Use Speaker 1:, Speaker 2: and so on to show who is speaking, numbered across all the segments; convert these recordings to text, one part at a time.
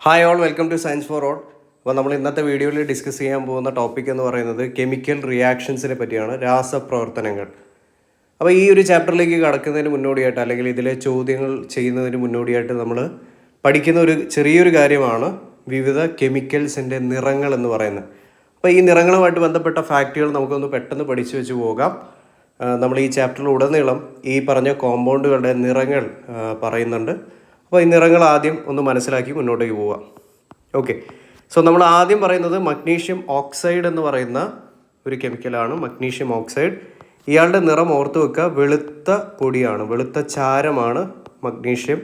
Speaker 1: Hi all, welcome two science for all. അപ്പോൾ നമ്മൾ ഇന്നത്തെ വീഡിയോയിൽ ഡിസ്കസ് ചെയ്യാൻ പോകുന്ന ടോപ്പിക് എന്ന് പറയുന്നത് കെമിക്കൽ റിയാക്ഷൻസിനെ പറ്റിയാണ്, രാസപ്രവർത്തനങ്ങൾ. അപ്പോൾ ഈ ഒരു ചാപ്റ്ററിലേക്ക് കടക്കുന്നതിന് മുന്നോടിയായിട്ട് അല്ലെങ്കിൽ ഇതിലെ ചോദ്യങ്ങൾ ചെയ്യുന്നതിന് മുന്നോടിയായിട്ട് നമ്മൾ പഠിക്കുന്ന ഒരു ചെറിയൊരു കാര്യമാണ് വിവിധ കെമിക്കൽസിൻ്റെ നിറങ്ങൾ എന്ന് പറയുന്നത്. അപ്പോൾ ഈ നിറങ്ങളുമായിട്ട് ബന്ധപ്പെട്ട ഫാക്റ്റുകൾ നമുക്കൊന്ന് പെട്ടെന്ന് പഠിച്ചു വെച്ച് പോകാം. നമ്മൾ ഈ ചാപ്റ്ററിൽ ഉടനീളം ഈ പറഞ്ഞ കോമ്പൗണ്ടുകളുടെ നിറങ്ങൾ പറയുന്നുണ്ട്. അപ്പോൾ ഈ നിറങ്ങൾ ആദ്യം ഒന്ന് മനസ്സിലാക്കി മുന്നോട്ടേക്ക് പോവാം. ഓക്കെ, സോ നമ്മൾ ആദ്യം പറയുന്നത് മഗ്നീഷ്യം ഓക്സൈഡ് എന്ന് പറയുന്ന ഒരു കെമിക്കലാണ്. മഗ്നീഷ്യം ഓക്സൈഡ്, ഇയാളുടെ നിറം ഓർത്ത് വെക്കുക, വെളുത്ത പൊടിയാണ്, വെളുത്ത ചാരമാണ് മഗ്നീഷ്യം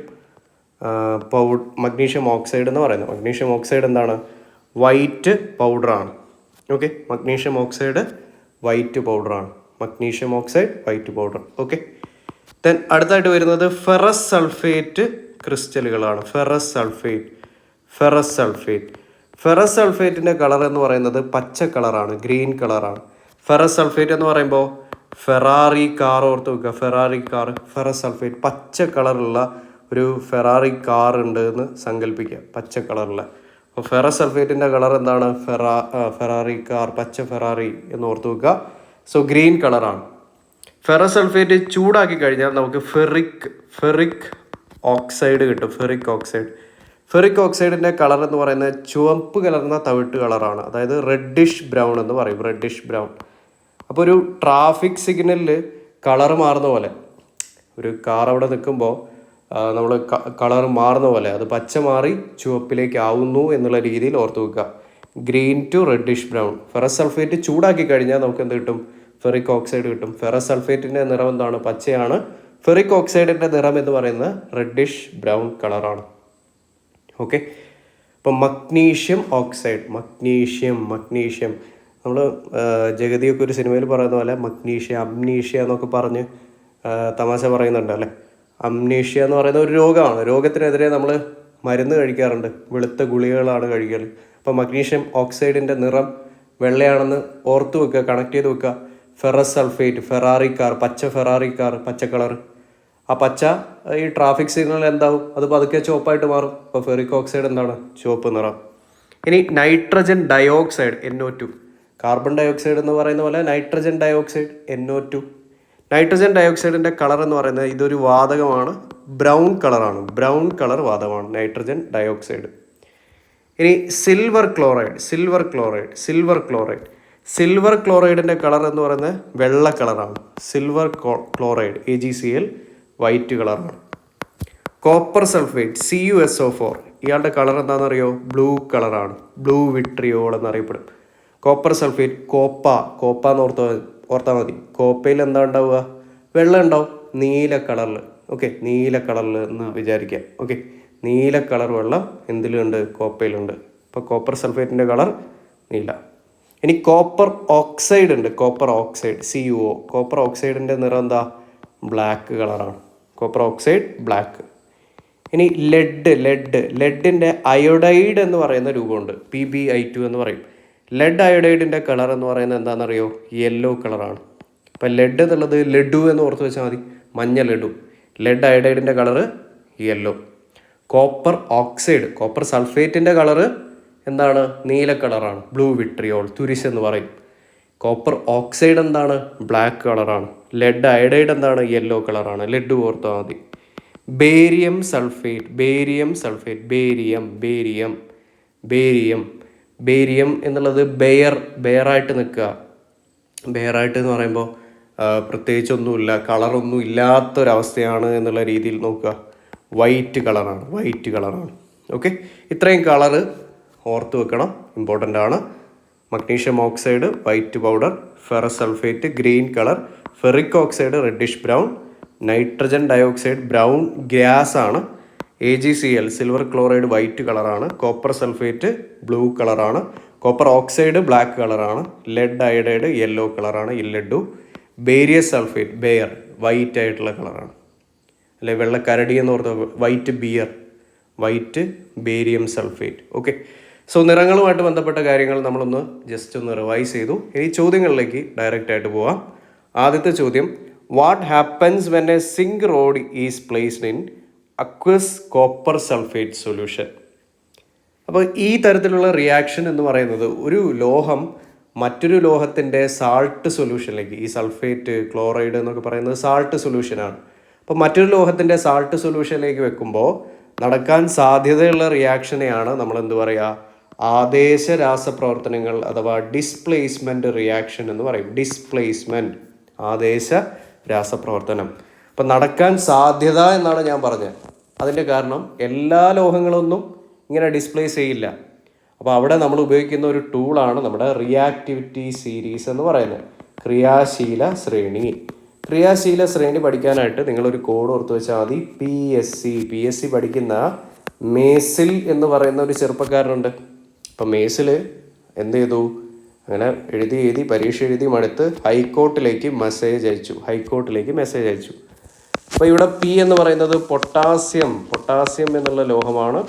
Speaker 1: ഓക്സൈഡ് എന്ന് പറയുന്നത്. മഗ്നീഷ്യം ഓക്സൈഡ് എന്താണ്? വൈറ്റ് പൗഡറാണ്. ഓക്കെ, മഗ്നീഷ്യം ഓക്സൈഡ് വൈറ്റ് പൗഡറാണ്. Magnesium oxide white powder. Okay, then അടുത്തായിട്ട് വരുന്നത് ഫെറസ് സൾഫേറ്റ് ക്രിസ്റ്റലുകളാണ്. ഫെറസ് സൾഫേറ്റിൻ്റെ കളർ എന്ന് പറയുന്നത് പച്ച കളറാണ്, ഗ്രീൻ കളറാണ്. ഫെറസ് സൾഫേറ്റ് എന്ന് പറയുമ്പോൾ ഫെറാറി കാർ ഓർത്ത് വെക്കുക. ഫെറസ് സൾഫേറ്റ് പച്ച കളറുള്ള ഒരു ഫെറാറി കാർ ഉണ്ട് എന്ന് സങ്കല്പിക്കുക, പച്ച കളറുള്ള. അപ്പോൾ ഫെറസ് സൾഫേറ്റിൻ്റെ കളർ എന്താണ്? ഫെറാറി കാർ, പച്ച ഫെറാറി എന്ന് ഓർത്ത് വെക്കുക. സോ ഗ്രീൻ കളറാണ്. ഫെറസ് സൾഫേറ്റ് ചൂടാക്കി കഴിഞ്ഞാൽ നമുക്ക് ഫെറിക് ഓക്സൈഡ് കിട്ടും. ഫെറിക് ഓക്സൈഡിൻ്റെ കളർ എന്ന് പറയുന്നത് ചുവപ്പ് കലർന്ന തവിട്ട് കളറാണ്, അതായത് റെഡിഷ് ബ്രൗൺ എന്ന് പറയും, റെഡിഷ് ബ്രൗൺ. അപ്പോൾ ഒരു ട്രാഫിക് സിഗ്നലിൽ കളർ മാറുന്ന പോലെ, ഒരു കാർ അവിടെ നിൽക്കുമ്പോൾ നമ്മൾ കളർ മാറുന്ന പോലെ, അത് പച്ച മാറി ചുവപ്പിലേക്ക് ആവുന്നു എന്നുള്ള രീതിയിൽ ഓർത്ത് വെക്കുക. Green to reddish brown. Ferrous sulphate ചൂടാക്കി കഴിഞ്ഞാൽ നമുക്ക് എന്ത് കിട്ടും? ഫെറിക് ഓക്സൈഡ് കിട്ടും. ഫെറസ് സൾഫേറ്റിൻ്റെ നിറം എന്താണ്? പച്ചയാണ്. ഫെറിക് ഓക്സൈഡിൻ്റെ നിറം എന്ന് പറയുന്നത് റെഡിഷ് ബ്രൗൺ കളറാണ്. ഓക്കെ, അപ്പം മഗ്നീഷ്യം ഓക്സൈഡ്, മഗ്നീഷ്യം നമ്മൾ ജഗതിയൊക്കെ ഒരു സിനിമയിൽ പറയുന്ന പോലെ അംനീഷ്യ എന്നൊക്കെ പറഞ്ഞ് തമാശ പറയുന്നുണ്ട് അല്ലേ. അംനീഷ്യ എന്ന് പറയുന്ന ഒരു രോഗമാണ്. രോഗത്തിനെതിരെ നമ്മൾ മരുന്ന് കഴിക്കാറുണ്ട്, വെളുത്ത ഗുളികകളാണ് കഴിക്കൽ. അപ്പം മഗ്നീഷ്യം ഓക്സൈഡിൻ്റെ നിറം വെള്ളയാണെന്ന് ഓർത്ത് വെക്കുക, കണക്ട് ചെയ്ത് വെക്കുക. ഫെറസ് സൾഫേറ്റ്, ഫെറാറി കാർ, പച്ച കളർ. ആ പച്ച ഈ ട്രാഫിക് സിഗ്നൽ എന്താവും? അത് പതുക്കെ ചുവപ്പായിട്ട് മാറും. അപ്പോൾ ഫെറിക് ഓക്സൈഡ് എന്താണ്? ചുവപ്പ് നിറം. ഇനി nitrogen dioxide, NO2. Carbon dioxide എന്ന് പറയുന്ന പോലെ നൈട്രജൻ ഡയോക്സൈഡ്, NO2. നൈട്രജൻ ഡയോക്സൈഡിൻ്റെ കളർ എന്ന് പറയുന്നത് ഇതൊരു വാതകമാണ്, ബ്രൗൺ കളറാണ്, ബ്രൗൺ കളർ വാതകമാണ് നൈട്രജൻ ഡയോക്സൈഡ്. ഇനി സിൽവർ ക്ലോറൈഡിൻ്റെ കളർ എന്ന് പറയുന്നത് വെള്ള കളറാണ്. സിൽവർ ക്ലോറൈഡ്, AgCl, വൈറ്റ് കളറാണ്. കോപ്പർ സൾഫേറ്റ്, CuSO4, ഇയാളുടെ കളർ എന്താണെന്നറിയോ? ബ്ലൂ കളറാണ്, ബ്ലൂ വിട്രിയോൾ എന്നറിയപ്പെടും. കോപ്പർ സൾഫേറ്റ്, കോപ്പ എന്ന് ഓർത്താൽ മതി. കോപ്പയിൽ എന്താ ഉണ്ടാവുക? വെള്ളം ഉണ്ടാവും, നീല കളറിൽ. ഓക്കെ, നീല കളറിൽ എന്ന് വിചാരിക്കുക. ഓക്കെ, നീല കളർ വെള്ളം എന്തിലുണ്ട്? കോപ്പയിലുണ്ട്. അപ്പോൾ കോപ്പർ സൾഫേറ്റിൻ്റെ കളർ നീല. ഇനി കോപ്പർ ഓക്സൈഡ് ഉണ്ട്, CuO. കോപ്പർ ഓക്സൈഡിൻ്റെ നിറം എന്താ? ബ്ലാക്ക് കളറാണ്. Copper oxide black. ഇനി ലെഡിൻ്റെ അയോഡൈഡ് എന്ന് പറയുന്ന രൂപമുണ്ട്, PbI2 എന്ന് പറയും. ലെഡ് അയോഡൈഡിൻ്റെ കളർ എന്ന് പറയുന്നത് എന്താണെന്നറിയോ? യെല്ലോ കളറാണ്. അപ്പം ലെഡ് എന്നുള്ളത് ലഡു എന്ന് ഓർത്ത് വെച്ചാൽ മതി, മഞ്ഞ ലഡു. ലെഡ് അയോഡൈഡിൻ്റെ കളറ് യെല്ലോ. കോപ്പർ സൾഫേറ്റിൻ്റെ കളറ് എന്താണ്? നീല കളറാണ്, ബ്ലൂ വിട്രിയോൾ, തുരിശ് എന്ന് പറയും. കോപ്പർ ഓക്സൈഡ് എന്താണ്? ബ്ലാക്ക് കളറാണ്. ലെഡ് അയഡൈഡ് എന്താണ്? യെല്ലോ കളറാണ്, ലഡു ഓർത്താൽ മതി. ബേരിയം എന്നുള്ളത് ബെയറായിട്ട് നിൽക്കുക. ബെയറായിട്ട് എന്ന് പറയുമ്പോൾ പ്രത്യേകിച്ചൊന്നുമില്ല, കളറൊന്നും ഇല്ലാത്തൊരവസ്ഥയാണ് എന്നുള്ള രീതിയിൽ നോക്കുക. വൈറ്റ് കളറാണ്. ഓക്കെ, ഇത്രയും കളറ് ഓർത്ത് വെക്കണം, ഇമ്പോർട്ടൻ്റ് ആണ്. Magnesium oxide white powder, ferrous sulphate green colour, ferric oxide reddish brown, nitrogen dioxide brown gas ആണ്, AgCl സിൽവർ ക്ലോറൈഡ് വൈറ്റ് കളറാണ്, കോപ്പർ സൾഫേറ്റ് ബ്ലൂ കളറാണ്, കോപ്പർ ഓക്സൈഡ് ബ്ലാക്ക് കളറാണ്, ലെഡ് അയഡൈഡ് യെല്ലോ കളറാണ്, ഇല്ലഡു. ബേരിയസ് sulphate white ആയിട്ടുള്ള കളറാണ്, അല്ലെ വെള്ളക്കരടി എന്ന് ഓർത്ത്, white barium sulphate. Okay, so നിറങ്ങളുമായിട്ട് ബന്ധപ്പെട്ട കാര്യങ്ങൾ നമ്മളൊന്ന് ജസ്റ്റ് ഒന്ന് റിവൈസ് ചെയ്തു. ഇനി ചോദ്യങ്ങളിലേക്ക് ഡയറക്റ്റ് ആയിട്ട് പോവാം. ആദ്യത്തെ ചോദ്യം, what happens when a zinc rod is placed in aqueous copper sulfate solution? അപ്പോൾ ഈ തരത്തിലുള്ള റിയാക്ഷൻ എന്ന് പറയുന്നത് ഒരു ലോഹം മറ്റൊരു ലോഹത്തിൻ്റെ സാൾട്ട് സൊല്യൂഷനിലേക്ക്, ഈ സൾഫേറ്റ് ക്ലോറൈഡ് എന്നൊക്കെ പറയുന്നത് സാൾട്ട് സൊല്യൂഷനാണ്. അപ്പോൾ മറ്റൊരു ലോഹത്തിൻ്റെ സാൾട്ട് സൊല്യൂഷനിലേക്ക് വെക്കുമ്പോൾ നടക്കാൻ സാധ്യതയുള്ള റിയാക്ഷനെയാണ് നമ്മൾ എന്ത് പറയുക, ആദേശ രാസപ്രവർത്തനങ്ങൾ അഥവാ ഡിസ്പ്ലേസ്മെൻറ്റ് റിയാക്ഷൻ എന്ന് പറയും. ഡിസ്പ്ലേസ്മെൻറ്റ്, ആദേശ രാസപ്രവർത്തനം. അപ്പം നടക്കാൻ സാധ്യത എന്നാണ് ഞാൻ പറഞ്ഞത്. അതിൻ്റെ കാരണം എല്ലാ ലോഹങ്ങളൊന്നും ഇങ്ങനെ ഡിസ്പ്ലേസ് ചെയ്യില്ല. അപ്പോൾ അവിടെ നമ്മൾ ഉപയോഗിക്കുന്ന ഒരു ടൂളാണ് നമ്മുടെ റിയാക്ടിവിറ്റി സീരീസ് എന്ന് പറയുന്നത്, ക്രിയാശീല ശ്രേണി. ക്രിയാശീല ശ്രേണി പഠിക്കാനായിട്ട് നിങ്ങളൊരു കോഡ് ഓർത്ത് വെച്ചാൽ മതി. പി എസ് സി പഠിക്കുന്ന മേസിൽ എന്ന് പറയുന്ന ഒരു ചെറുപ്പക്കാരനുണ്ട്. അപ്പം മേസിൽ എന്ത് ചെയ്തു, അങ്ങനെ എഴുതി പരീക്ഷ എഴുതി മടുത്ത് ഹൈക്കോർട്ടിലേക്ക് മെസ്സേജ് അയച്ചു. അപ്പോൾ ഇവിടെ പി എന്ന് പറയുന്നത് പൊട്ടാസ്യം എന്നുള്ള ലോഹമാണ്.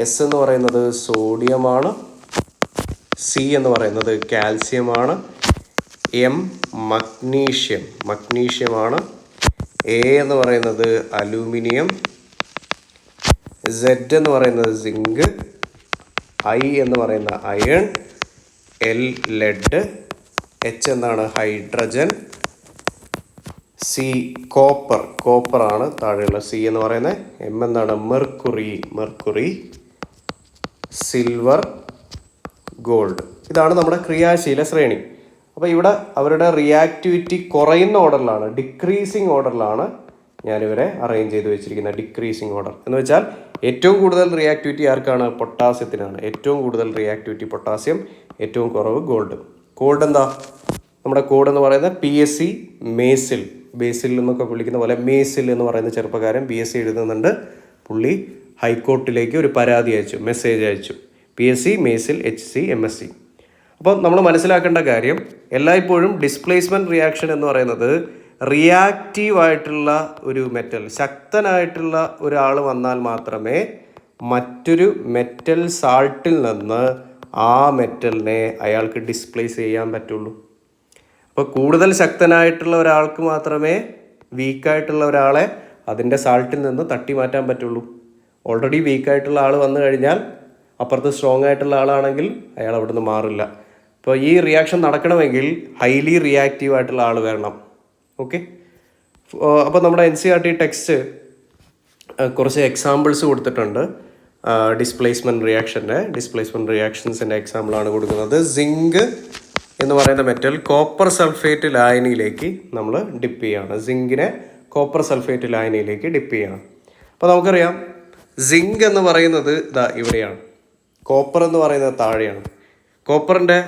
Speaker 1: എസ് എന്ന് പറയുന്നത് സോഡിയമാണ്. സി എന്ന് പറയുന്നത് കാൽസ്യമാണ്. എം മഗ്നീഷ്യമാണ്. എ എന്ന് പറയുന്നത് അലൂമിനിയം. സെഡ് എന്ന് പറയുന്നത് സിങ്ക്. ഐ എന്ന് പറയുന്ന അയൺ. L lead. എച്ച് എന്താണ്, ഹൈഡ്രജൻ. സി കോപ്പറാണ് താഴെയുള്ള സി എന്ന് പറയുന്നത്. എം എന്താണ്, മെർക്കുറി. Silver, gold. ഇതാണ് നമ്മുടെ ക്രിയാശീല ശ്രേണി. അപ്പോൾ ഇവിടെ അവരുടെ റിയാക്ടിവിറ്റി കുറയുന്ന ഓർഡറിലാണ്, ഡിക്രീസിങ് ഓർഡറിലാണ് ഞാനിവരെ അറേഞ്ച് ചെയ്ത് വെച്ചിരിക്കുന്നത്. ഡിക്രീസിങ് ഓർഡർ എന്ന് വെച്ചാൽ ഏറ്റവും കൂടുതൽ റിയാക്ടിവിറ്റി ആർക്കാണ്, പൊട്ടാസ്യത്തിനാണ്. ഏറ്റവും കൂടുതൽ റിയാക്ടിവിറ്റി പൊട്ടാസ്യം, ഏറ്റവും കുറവ് ഗോൾഡ്. കോഡ് എന്താ, നമ്മുടെ കോഡ് എന്ന് പറയുന്നത് PSC ബേസിൽ എന്നൊക്കെ വിളിക്കുന്ന പോലെ മേസിൽ എന്ന് പറയുന്ന ചെറുപ്പക്കാരൻ BSc എഴുതുന്നുണ്ട്. പുള്ളി ഹൈക്കോർട്ടിലേക്ക് ഒരു പരാതി അയച്ചു, മെസ്സേജ് അയച്ചു. PSc മേസിൽ HC MSc. അപ്പോൾ നമ്മൾ മനസ്സിലാക്കേണ്ട കാര്യം, എല്ലായ്പ്പോഴും ഡിസ്പ്ലേസ്മെൻറ്റ് റിയാക്ഷൻ എന്ന് പറയുന്നത് റിയാക്റ്റീവായിട്ടുള്ള ഒരു മെറ്റൽ, ശക്തനായിട്ടുള്ള ഒരാൾ വന്നാൽ മാത്രമേ മറ്റൊരു മെറ്റൽ സാൾട്ടിൽ നിന്ന് ആ മെറ്റലിനെ അയാൾക്ക് ഡിസ്പ്ലേസ് ചെയ്യാൻ പറ്റുള്ളൂ. അപ്പോൾ കൂടുതൽ ശക്തനായിട്ടുള്ള ഒരാൾക്ക് മാത്രമേ വീക്കായിട്ടുള്ള ഒരാളെ അതിൻ്റെ സാൾട്ടിൽ നിന്ന് തട്ടി മാറ്റാൻ പറ്റുള്ളൂ. ഓൾറെഡി വീക്കായിട്ടുള്ള ആൾ വന്നു കഴിഞ്ഞാൽ അപ്പുറത്ത് സ്ട്രോങ് ആയിട്ടുള്ള ആളാണെങ്കിൽ അയാൾ അവിടുന്ന് മാറില്ല. അപ്പോൾ ഈ റിയാക്ഷൻ നടക്കണമെങ്കിൽ ഹൈലി റിയാക്റ്റീവ് ആയിട്ടുള്ള ആൾ വരണം. ഓക്കെ, അപ്പോൾ നമ്മുടെ NCERT ടെക്സ്റ്റ് കുറച്ച് എക്സാമ്പിൾസ് കൊടുത്തിട്ടുണ്ട്. ഡിസ്പ്ലേസ്മെൻറ്റ് റിയാക്ഷൻസിൻ്റെ എക്സാമ്പിളാണ് കൊടുക്കുന്നത്. സിങ്ക് എന്ന് പറയുന്ന മെറ്റൽ കോപ്പർ സൾഫേറ്റ് ലായനിയിലേക്ക് നമ്മൾ ഡിപ്പ് ചെയ്യുകയാണ്. സിങ്കിനെ കോപ്പർ സൾഫേറ്റ് ലായനിയിലേക്ക് ഡിപ്പ് ചെയ്യുകയാണ്. അപ്പോൾ നമുക്കറിയാം സിങ്ക് എന്ന് പറയുന്നത് ഇതാ ഇവിടെയാണ്, കോപ്പർ എന്ന് പറയുന്നത് താഴെയാണ്. കോപ്പറിൻ്റെ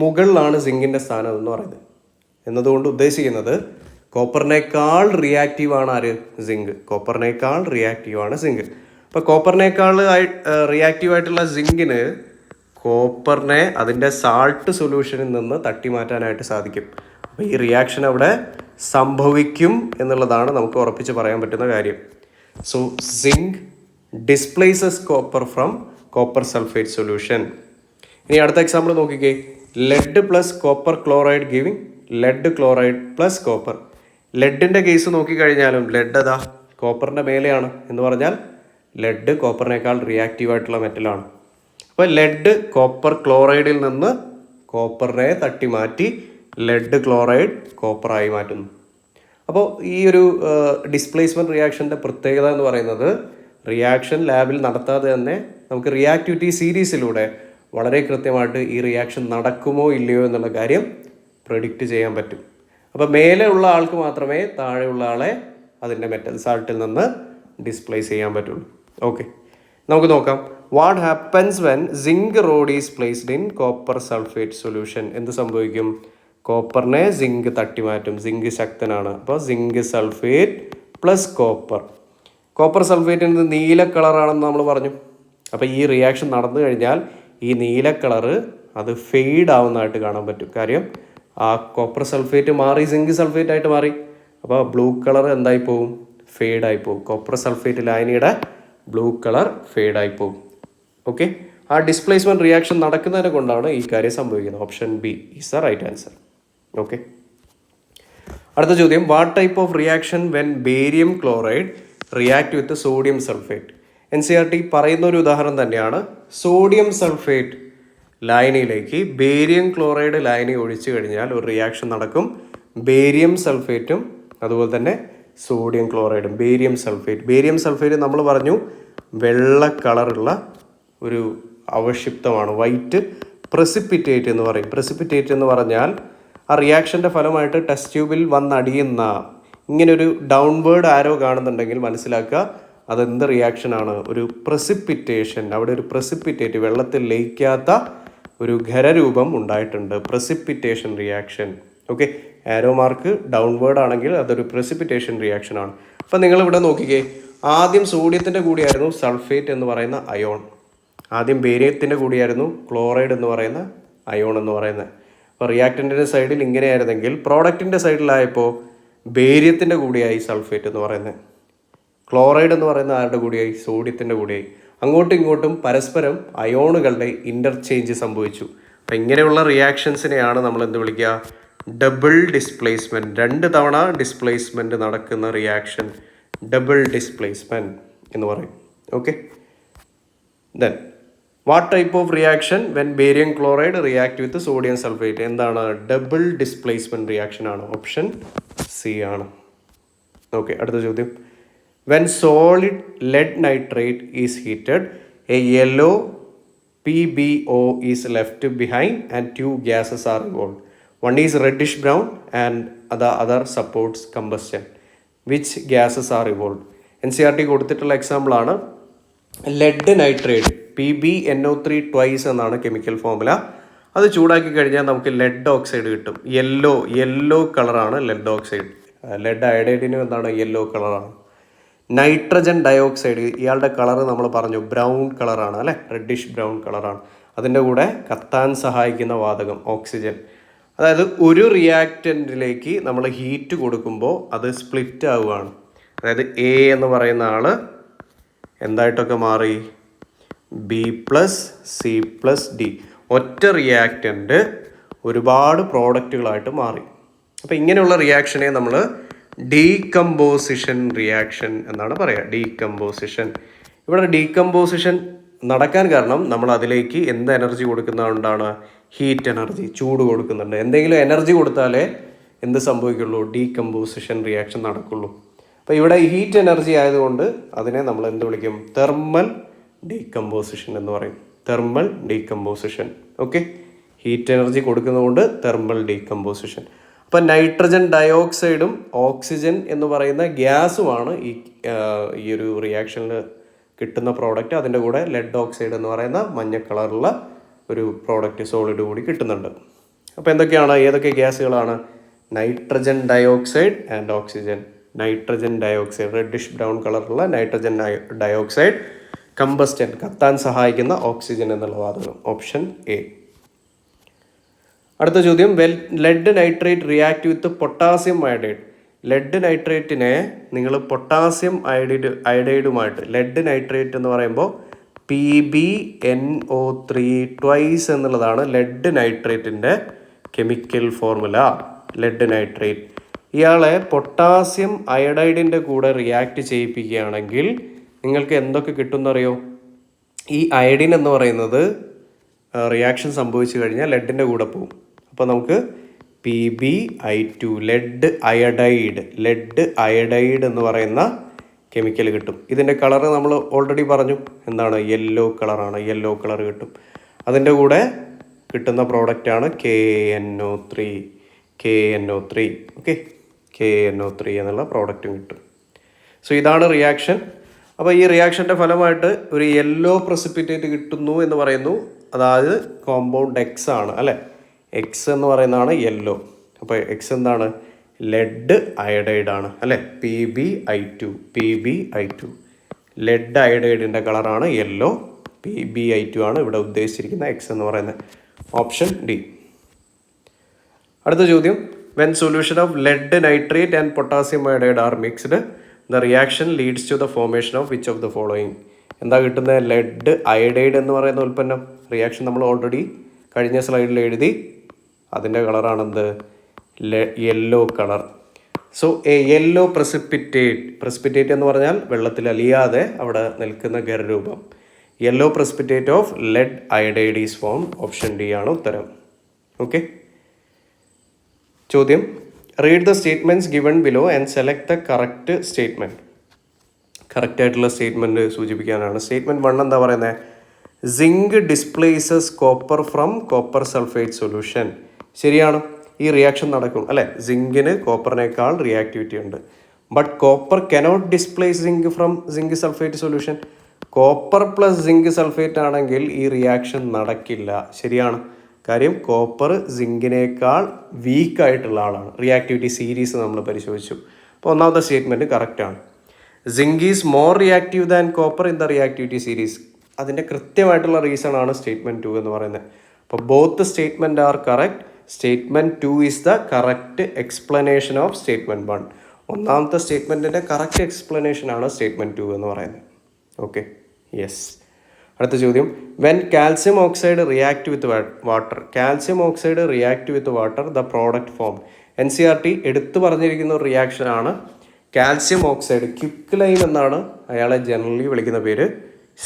Speaker 1: മുകളിലാണ് സിങ്കിൻ്റെ സ്ഥാനം എന്ന് പറയുന്നത്. എന്നതുകൊണ്ട് ഉദ്ദേശിക്കുന്നത് കോപ്പറിനേക്കാൾ റിയാക്റ്റീവാണ് ആര്, സിങ്ക്. അപ്പോൾ കോപ്പറിനേക്കാൾ റിയാക്റ്റീവായിട്ടുള്ള സിങ്കിന് കോപ്പറിനെ അതിൻ്റെ സാൾട്ട് സൊല്യൂഷനിൽ നിന്ന് തട്ടി മാറ്റാനായിട്ട് സാധിക്കും. അപ്പോൾ ഈ റിയാക്ഷൻ അവിടെ സംഭവിക്കും എന്നുള്ളതാണ് നമുക്ക് ഉറപ്പിച്ച് പറയാൻ പറ്റുന്ന കാര്യം. So zinc displaces copper from copper sulphate solution. ഇനി അടുത്ത എക്സാമ്പിൾ നോക്കിക്കേ. Lead plus copper chloride giving lead chloride plus copper. ലെഡിൻ്റെ കേസ് നോക്കിക്കഴിഞ്ഞാലും ലെഡ് അതാ കോപ്പറിൻ്റെ മേലെയാണ് എന്ന് പറഞ്ഞാൽ ലെഡ് കോപ്പറിനേക്കാൾ റിയാക്റ്റീവായിട്ടുള്ള മെറ്റലാണ്. അപ്പോൾ ലെഡ് കോപ്പർ ക്ലോറൈഡിൽ നിന്ന് കോപ്പറിനെ തട്ടി മാറ്റി ലെഡ് ക്ലോറൈഡ് കോപ്പറായി മാറ്റുന്നു. അപ്പോൾ ഈ ഒരു ഡിസ്പ്ലേസ്മെൻറ്റ് റിയാക്ഷൻ്റെ പ്രത്യേകത എന്ന് പറയുന്നത് റിയാക്ഷൻ ലാബിൽ നടത്താതെ തന്നെ നമുക്ക് റിയാക്ടിവിറ്റി സീരീസിലൂടെ വളരെ കൃത്യമായിട്ട് ഈ റിയാക്ഷൻ നടക്കുമോ ഇല്ലയോ എന്നുള്ള കാര്യം പ്രെഡിക്റ്റ് ചെയ്യാൻ പറ്റും. അപ്പോൾ മേലെ ഉള്ള ആൾക്ക് മാത്രമേ താഴെയുള്ള ആളെ അതിൻ്റെ മെറ്റൽ സാൾട്ടിൽ നിന്ന് ഡിസ്പ്ലേസ് ചെയ്യാൻ പറ്റുള്ളൂ. ഓക്കെ, നമുക്ക് നോക്കാം. What happens when zinc rod is placed in copper sulphate solution. എന്ത് സംഭവിക്കും? കോപ്പറിനെ സിങ്ക് തട്ടിമാറ്റും. സിങ്ക് ശക്തനാണ്. അപ്പോൾ സിങ്ക് സൾഫേറ്റ് പ്ലസ് കോപ്പർ സൾഫേറ്റിന് നീല കളറാണെന്ന് നമ്മൾ പറഞ്ഞു. അപ്പോൾ ഈ റിയാക്ഷൻ നടന്നു കഴിഞ്ഞാൽ ഈ നീല കളറ് അത് ഫെയ്ഡ് ആവുന്നതായിട്ട് കാണാൻ പറ്റും. കാര്യം ആ കോപ്പർ സൾഫേറ്റ് മാറി സിങ്ക് സൾഫേറ്റ് ആയിട്ട് മാറി. അപ്പോൾ ബ്ലൂ കളർ എന്തായി പോവും? ഫെയ്ഡായി പോവും. കോപ്പർ സൾഫേറ്റ് ലായനിയുടെ ബ്ലൂ കളർ ഫെയ്ഡായി പോവും. ഓക്കെ, ആ ഡിസ്പ്ലേസ്മെൻറ്റ് റിയാക്ഷൻ നടക്കുന്നതിനെ കൊണ്ടാണ് ഈ കാര്യം സംഭവിക്കുന്നത്. Option B is the right answer. Okay, അടുത്ത ചോദ്യം. What type of reaction when barium chloride react with sodium sulphate. NCERT പറയുന്ന ഒരു ഉദാഹരണം തന്നെയാണ്. സോഡിയം സൾഫേറ്റ് ലായനിയിലേക്ക് ബേരിയം ക്ലോറൈഡ് ലായനി ഒഴിച്ചു കഴിഞ്ഞാൽ ഒരു റിയാക്ഷൻ നടക്കും. ബേരിയം സൾഫേറ്റും അതുപോലെ തന്നെ സോഡിയം ക്ലോറൈഡും. ബേരിയം സൾഫേറ്റ് നമ്മൾ പറഞ്ഞു വെള്ള കളറുള്ള ഒരു അവക്ഷിപ്തമാണ്. വൈറ്റ് പ്രസിപ്പിറ്റേറ്റ് എന്ന് പറയും. പ്രസിപ്പിറ്റേറ്റ് എന്ന് പറഞ്ഞാൽ ആ റിയാക്ഷൻ്റെ ഫലമായിട്ട് ടെസ്റ്റ് ട്യൂബിൽ വന്നടിയുന്ന ഇങ്ങനൊരു ഡൗൺവേർഡ് ആരോ കാണുന്നുണ്ടെങ്കിൽ മനസ്സിലാക്കുക അതെന്ത് റിയാക്ഷനാണ്? ഒരു പ്രസിപ്പിറ്റേഷൻ. അവിടെ ഒരു പ്രസിപ്പിറ്റേറ്റ്, വെള്ളത്തിൽ ലയിക്കാത്ത ഒരു ഖരരൂപം ഉണ്ടായിട്ടുണ്ട്. Precipitation reaction. Okay, arrow mark downward ആണെങ്കിൽ അതൊരു പ്രസിപ്പിറ്റേഷൻ റിയാക്ഷൻ ആണ്. അപ്പം നിങ്ങളിവിടെ നോക്കിക്കേ, ആദ്യം സോഡിയത്തിൻ്റെ കൂടിയായിരുന്നു സൾഫേറ്റ് എന്ന് പറയുന്ന അയോൺ. ആദ്യം ബേരിയത്തിൻ്റെ കൂടിയായിരുന്നു ക്ലോറൈഡ് എന്ന് പറയുന്ന അയോൺ എന്ന് പറയുന്നത്. അപ്പോൾ റിയാക്റ്റൻറ്റിൻ്റെ സൈഡിൽ ഇങ്ങനെയായിരുന്നെങ്കിൽ പ്രോഡക്റ്റിൻ്റെ സൈഡിലായപ്പോൾ ബേരിയത്തിൻ്റെ കൂടിയായി സൾഫേറ്റ് എന്ന് പറയുന്നത്. ക്ലോറൈഡ് എന്ന് പറയുന്ന ആരുടെ കൂടിയായി? സോഡിയത്തിൻ്റെ കൂടിയായി. അങ്ങോട്ടും ഇങ്ങോട്ടും പരസ്പരം അയോണുകളുടെ ഇൻ്റർചേഞ്ച് സംഭവിച്ചു. അപ്പം ഇങ്ങനെയുള്ള റിയാക്ഷൻസിനെയാണ് നമ്മൾ എന്ത് വിളിക്കുക? Double displacement. 2 തവണ ഡിസ്പ്ലേസ്മെൻറ്റ് നടക്കുന്ന റിയാക്ഷൻ ഡബിൾ ഡിസ്പ്ലേസ്മെൻറ്റ് എന്ന് പറയും. Okay, then what type of reaction when barium chloride react with sodium sulphate? എന്താണ്? ഡബിൾ ഡിസ്പ്ലേസ്മെൻറ്റ് റിയാക്ഷൻ ആണ്. ഓപ്ഷൻ സി ആണ്. ഓക്കെ, അടുത്ത ചോദ്യം. When solid lead nitrate is heated a yellow PbO is left behind and 2 gases are involved. One is reddish brown and the other supports combustion. Which gases are involved? NCERT കൊടുത്തിട്ടുള്ള example ആണ് lead nitrate. PbNO3 twice എന്നാണ് chemical formula. അത് ചൂടാക്കി കഴിഞ്ഞാൽ നമുക്ക് lead oxide കിട്ടും. Yellow കളറാണ് lead oxide. Lead അയഡൈഡിനും എന്താണ്? യെല്ലോ കളറാണ്. നൈട്രജൻ ഡയോക്സൈഡ്, ഇയാളുടെ കളറ് നമ്മൾ പറഞ്ഞു ബ്രൗൺ കളറാണ് അല്ലേ, റെഡിഷ് ബ്രൗൺ കളറാണ്. അതിൻ്റെ കൂടെ കത്താൻ സഹായിക്കുന്ന വാതകം ഓക്സിജൻ. അതായത് ഒരു റിയാക്റ്റൻറ്റിലേക്ക് നമ്മൾ ഹീറ്റ് കൊടുക്കുമ്പോൾ അത് സ്പ്ലിറ്റ് ആവുകയാണ്. അതായത് എ എന്ന് പറയുന്ന ആൾ എന്തായിട്ടൊക്കെ മാറി? B+C+D. ഒറ്റ റിയാക്റ്റൻ്റ് ഒരുപാട് പ്രോഡക്റ്റുകളായിട്ട് മാറി. അപ്പോൾ ഇങ്ങനെയുള്ള റിയാക്ഷനെ നമ്മൾ ഡീകമ്പോസിഷൻ റിയാക്ഷൻ എന്നാണ് പറയുക. ഡീകമ്പോസിഷൻ. ഇവിടെ ഡീകമ്പോസിഷൻ നടക്കാൻ കാരണം നമ്മൾ അതിലേക്ക് എന്ത് എനർജി കൊടുക്കുന്നതുകൊണ്ടാണ്? ഹീറ്റ് എനർജി, ചൂട് കൊടുക്കുന്നുണ്ട്. എന്തെങ്കിലും എനർജി കൊടുത്താലേ എന്ത് സംഭവിക്കുള്ളൂ? ഡീകമ്പോസിഷൻ റിയാക്ഷൻ നടക്കുള്ളൂ. അപ്പോൾ ഇവിടെ ഹീറ്റ് എനർജി ആയതുകൊണ്ട് അതിനെ നമ്മൾ എന്ത് വിളിക്കും? തെർമൽ ഡീകമ്പോസിഷൻ എന്ന് പറയും. Thermal decomposition. Okay, heat energy കൊടുക്കുന്നതുകൊണ്ട് തെർമൽ ഡീകമ്പോസിഷൻ. അപ്പം നൈട്രജൻ ഡയോക്സൈഡും ഓക്സിജൻ എന്ന് പറയുന്ന ഗ്യാസുമാണ് ഈ ഒരു റിയാക്ഷനിൽ കിട്ടുന്ന പ്രോഡക്റ്റ്. അതിൻ്റെ കൂടെ ലെഡ് ഓക്സൈഡ് എന്ന് പറയുന്ന മഞ്ഞ കളറുള്ള ഒരു പ്രോഡക്റ്റ് സോളിഡ് കൂടി കിട്ടുന്നുണ്ട്. അപ്പോൾ എന്തൊക്കെയാണ്? ഏതൊക്കെ ഗ്യാസുകളാണ്? Nitrogen dioxide and oxygen. Nitrogen dioxide reddish brown കളറുള്ള നൈട്രജൻ ഡയോക്സൈഡ്, കമ്പസ്റ്റൻ കത്താൻ സഹായിക്കുന്ന ഓക്സിജൻ എന്നുള്ള വാതകം. Option A. അടുത്ത ചോദ്യം. Lead nitrate react with potassium iodide. Lead നൈട്രേറ്റിനെ നിങ്ങൾ പൊട്ടാസ്യം അയഡൈഡുമായിട്ട്, ലെഡ് നൈട്രേറ്റ് എന്ന് പറയുമ്പോൾ PbNO3 ട്വൈസ് എന്നുള്ളതാണ് ലെഡ് നൈട്രേറ്റിൻ്റെ കെമിക്കൽ ഫോർമുല. ലെഡ് നൈട്രേറ്റ് ഇയാളെ പൊട്ടാസ്യം അയഡൈഡിൻ്റെ കൂടെ റിയാക്ട് ചെയ്യിപ്പിക്കുകയാണെങ്കിൽ നിങ്ങൾക്ക് എന്തൊക്കെ കിട്ടുമെന്നറിയോ? ഈ അയഡിൻ എന്ന് പറയുന്നത് റിയാക്ഷൻ സംഭവിച്ചു കഴിഞ്ഞാൽ ലെഡിൻ്റെ കൂടെ പോകും. അപ്പോൾ നമുക്ക് PbI2 ലെഡ് അയഡൈഡ് എന്ന് പറയുന്ന കെമിക്കൽ കിട്ടും. ഇതിൻ്റെ കളറ് നമ്മൾ ഓൾറെഡി പറഞ്ഞു എന്താണ്? യെല്ലോ കളറാണ്. യെല്ലോ കളർ കിട്ടും. അതിൻ്റെ കൂടെ കിട്ടുന്ന പ്രോഡക്റ്റാണ് KNO3. ഓക്കെ, KNO3 എന്നുള്ള പ്രോഡക്റ്റും കിട്ടും. സോ ഇതാണ് റിയാക്ഷൻ. അപ്പോൾ ഈ റിയാക്ഷൻ്റെ ഫലമായിട്ട് ഒരു യെല്ലോ പ്രസിപ്പിറ്റേറ്റ് കിട്ടുന്നു എന്ന് പറയുന്നു. അതായത് കോമ്പൗണ്ട് എക്സ് ആണ് അല്ലേ. എക്സ് എന്ന് പറയുന്നതാണ് യെല്ലോ. അപ്പോൾ എക്സ് എന്താണ്? ലെഡ് അയഡൈഡ് ആണ് അല്ലേ. PbI2 ലെഡ് അയഡൈഡിൻ്റെ കളറാണ് യെല്ലോ. PbI2 ആണ് ഇവിടെ ഉദ്ദേശിച്ചിരിക്കുന്ന എക്സ് എന്ന് പറയുന്നത്. Option D. അടുത്ത ചോദ്യം. When solution of lead nitrate and potassium iodide are mixed the reaction leads to the formation of which of the following? എന്താ കിട്ടുന്നത്? ലെഡ് അയഡൈഡ് എന്ന് പറയുന്ന ഉൽപ്പന്നം. റിയാക്ഷൻ നമ്മൾ ഓൾറെഡി കഴിഞ്ഞ സ്ലൈഡിൽ എഴുതി. അതിൻ്റെ കളറാണെന്ത്? Yellow colour. So a yellow precipitate എന്ന് പറഞ്ഞാൽ വെള്ളത്തിൽ അലിയാതെ അവിടെ നിൽക്കുന്ന ഖരരൂപം. Yellow precipitate of lead iodide is form. Option D ആണ് ഉത്തരം. ഓക്കെ. ചോദ്യം, read the statements given below and select the correct statement. Correct ആയിട്ടുള്ള സ്റ്റേറ്റ്മെൻറ്റ് സൂചിപ്പിക്കാനാണ്. സ്റ്റേറ്റ്മെൻറ്റ് 1 എന്താ പറയുന്നത്? Zinc displaces copper from copper sulphate solution. ശരിയാണ്, ഈ റിയാക്ഷൻ നടക്കും അല്ലേ. സിങ്കിന് കോപ്പറിനേക്കാൾ റിയാക്ടിവിറ്റി ഉണ്ട്. But copper cannot displace zinc from zinc sulphate solution. Copper plus zinc sulphate ആണെങ്കിൽ ഈ റിയാക്ഷൻ നടക്കില്ല. ശരിയാണ്, കാര്യം കോപ്പർ സിങ്കിനേക്കാൾ വീക്കായിട്ടുള്ള ആളാണ്. റിയാക്ടിവിറ്റി സീരീസ് നമ്മൾ പരിശോധിച്ചു. അപ്പോൾ ഒന്നാമത്തെ സ്റ്റേറ്റ്മെൻറ്റ് കറക്റ്റാണ്. Zinc is more reactive than copper in the reactivity series. അതിൻ്റെ കൃത്യമായിട്ടുള്ള റീസൺ ആണ് സ്റ്റേറ്റ്മെൻറ്റ് 2 എന്ന് പറയുന്നത്. അപ്പോൾ both statement are correct. Statement 2 is the correct explanation of statement 1. ഒന്നാമത്തെ സ്റ്റേറ്റ്മെൻറ്റിൻ്റെ കറക്റ്റ് എക്സ്പ്ലനേഷൻ ആണ് സ്റ്റേറ്റ്മെൻറ്റ് 2 എന്ന് പറയുന്നത്. Okay, yes. അടുത്ത ചോദ്യം, when calcium oxide react with water. Calcium oxide react with water the product form. NCERT എടുത്തു പറഞ്ഞിരിക്കുന്ന ഒരു റിയാക്ഷനാണ് കാൽസ്യം ഓക്സൈഡ്. ക്വിക്ക് ലൈം എന്നാണ് അയാളെ ജനറലി വിളിക്കുന്ന പേര്,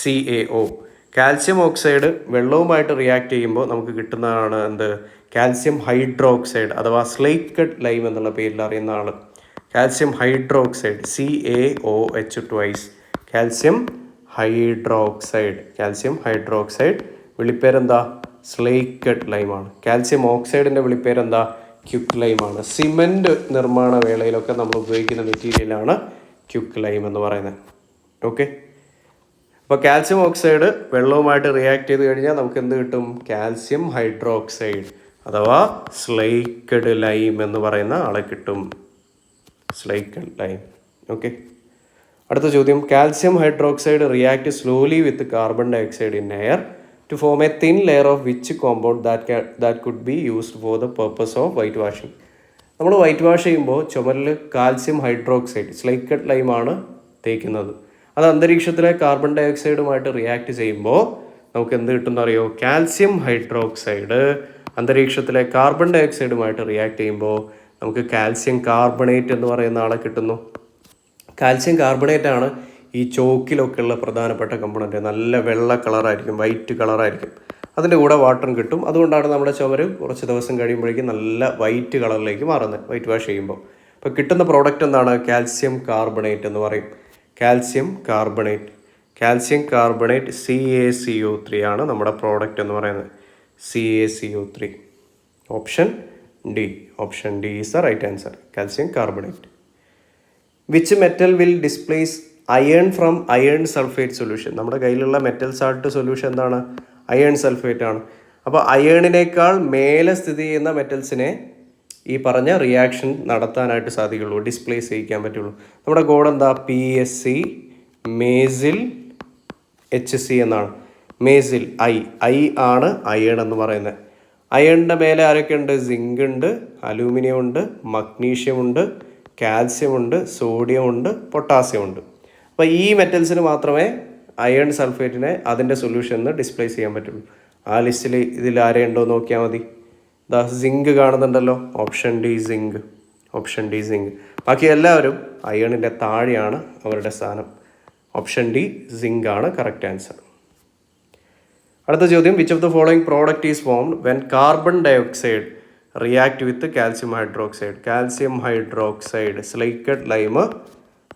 Speaker 1: CaO. കാൽസ്യം ഓക്സൈഡ് വെള്ളവുമായിട്ട് റിയാക്ട് ചെയ്യുമ്പോൾ നമുക്ക് കിട്ടുന്നതാണ് എന്ത്? കാൽസ്യം ഹൈഡ്രോക്സൈഡ് അഥവാ സ്ലേറ്റ് കട്ട് ലൈം എന്നുള്ള പേരിൽ അറിയുന്ന ആൾ. Calcium hydroxide, CaOH twice. Calcium hydroxide വിളിപ്പേരെന്താ? സ്ലേറ്റ് കട്ട് ലൈമാണ്. കാൽസ്യം ഓക്സൈഡിൻ്റെ വിളിപ്പേരെന്താ? ക്വിക്ക് ലൈമാണ്. സിമെൻറ്റ് നിർമ്മാണ വേളയിലൊക്കെ നമ്മൾ ഉപയോഗിക്കുന്ന മെറ്റീരിയലാണ് ക്വിക്ക് ലൈം എന്ന് പറയുന്നത്. ഓക്കെ, അപ്പോൾ കാൽസ്യം ഓക്സൈഡ് വെള്ളവുമായിട്ട് റിയാക്ട് ചെയ്ത് കഴിഞ്ഞാൽ നമുക്ക് എന്ത് കിട്ടും? കാൽസ്യം ഹൈഡ്രോക്സൈഡ് അഥവാ സ്ലേക്കഡ് ലൈം എന്ന് പറയുന്ന ആളെ കിട്ടും. Slaked lime. ഓക്കെ. അടുത്ത ചോദ്യം, calcium hydroxide react slowly with carbon dioxide in air to form a thin layer of which compound that could be used for the purpose of white washing. നമ്മൾ white wash ചെയ്യുമ്പോൾ ചുമരിൽ calcium hydroxide slaked ലൈമാണ് തേക്കുന്നത്. അത് അന്തരീക്ഷത്തിലെ carbon ഡയോക്സൈഡുമായിട്ട് react ചെയ്യുമ്പോൾ നമുക്ക് എന്ത് കിട്ടുമെന്ന് അറിയോ? കാൽസ്യം ഹൈഡ്രോക്സൈഡ് അന്തരീക്ഷത്തിലെ കാർബൺ ഡയോക്സൈഡുമായിട്ട് റിയാക്ട് ചെയ്യുമ്പോൾ നമുക്ക് കാൽസ്യം കാർബണേറ്റ് എന്ന് പറയുന്ന ആളെ കിട്ടുന്നു. കാൽസ്യം കാർബണേറ്റ് ആണ് ഈ ചോക്കിലൊക്കെ ഉള്ള പ്രധാനപ്പെട്ട കമ്പോണൻറ്റ്. നല്ല വെള്ള കളറായിരിക്കും, വൈറ്റ് കളറായിരിക്കും. അതിൻ്റെ കൂടെ വാട്ടറും കിട്ടും. അതുകൊണ്ടാണ് നമ്മുടെ ചുമര് കുറച്ച് ദിവസം കഴിയുമ്പോഴേക്കും നല്ല വൈറ്റ് കളറിലേക്ക് മാറുന്നത് വൈറ്റ് വാഷ് ചെയ്യുമ്പോൾ. അപ്പോൾ കിട്ടുന്ന പ്രോഡക്റ്റ് എന്താണ്? കാൽസ്യം കാർബണേറ്റ് എന്ന് പറയും. കാൽസ്യം കാർബണേറ്റ് CaCO3 ആണ് നമ്മുടെ പ്രോഡക്റ്റ് എന്ന് പറയുന്നത്. CaCO3. Option D is the right answer. Calcium carbonate. Which metal will displace iron from iron sulphate solution. നമ്മുടെ കയ്യിലുള്ള മെറ്റൽ സാൾട്ട് സൊല്യൂഷൻ എന്താണ്? അയൺ സൾഫേറ്റ് ആണ്. അപ്പോൾ അയണിനേക്കാൾ മേലെ സ്ഥിതി ചെയ്യുന്ന മെറ്റൽസിനെ ഈ പറഞ്ഞ റിയാക്ഷൻ നടത്താനായിട്ട് സാധിക്കുള്ളൂ, ഡിസ്പ്ലേസ് ചെയ്യിക്കാൻ പറ്റുള്ളൂ. നമ്മുടെ കോഡ് എന്താ? PSC മേസിൽ HC എന്നാണ്. മേസിൽ I ആണ് അയൺ എന്ന് പറയുന്നത്. അയണിൻ്റെ മേലെ ആരൊക്കെ ഉണ്ട്? സിങ്ക് ഉണ്ട്, അലൂമിനിയം ഉണ്ട്, മഗ്നീഷ്യം ഉണ്ട്, കാൽസ്യം ഉണ്ട്, സോഡിയം ഉണ്ട്, പൊട്ടാസ്യം ഉണ്ട്. അപ്പോൾ ഈ മെറ്റൽസിന് മാത്രമേ അയൺ സൾഫേറ്റിനെ അതിൻ്റെ സൊല്യൂഷനിൽ ഡിസ്പ്ലേസ് ചെയ്യാൻ പറ്റുള്ളൂ. ആ ലിസ്റ്റിൽ ഇതിൽ ആരെയുണ്ടോ നോക്കിയാൽ മതി. സിങ്ക് കാണുന്നുണ്ടല്ലോ. Option D zinc. ബാക്കി എല്ലാവരും അയണിൻ്റെ താഴെയാണ് അവരുടെ സ്ഥാനം. ഓപ്ഷൻ ഡി സിങ്ക് ആണ് കറക്റ്റ് ആൻസർ. അടുത്ത ചോദ്യം, which of the following product is formed when carbon dioxide react with calcium hydroxide slaked lime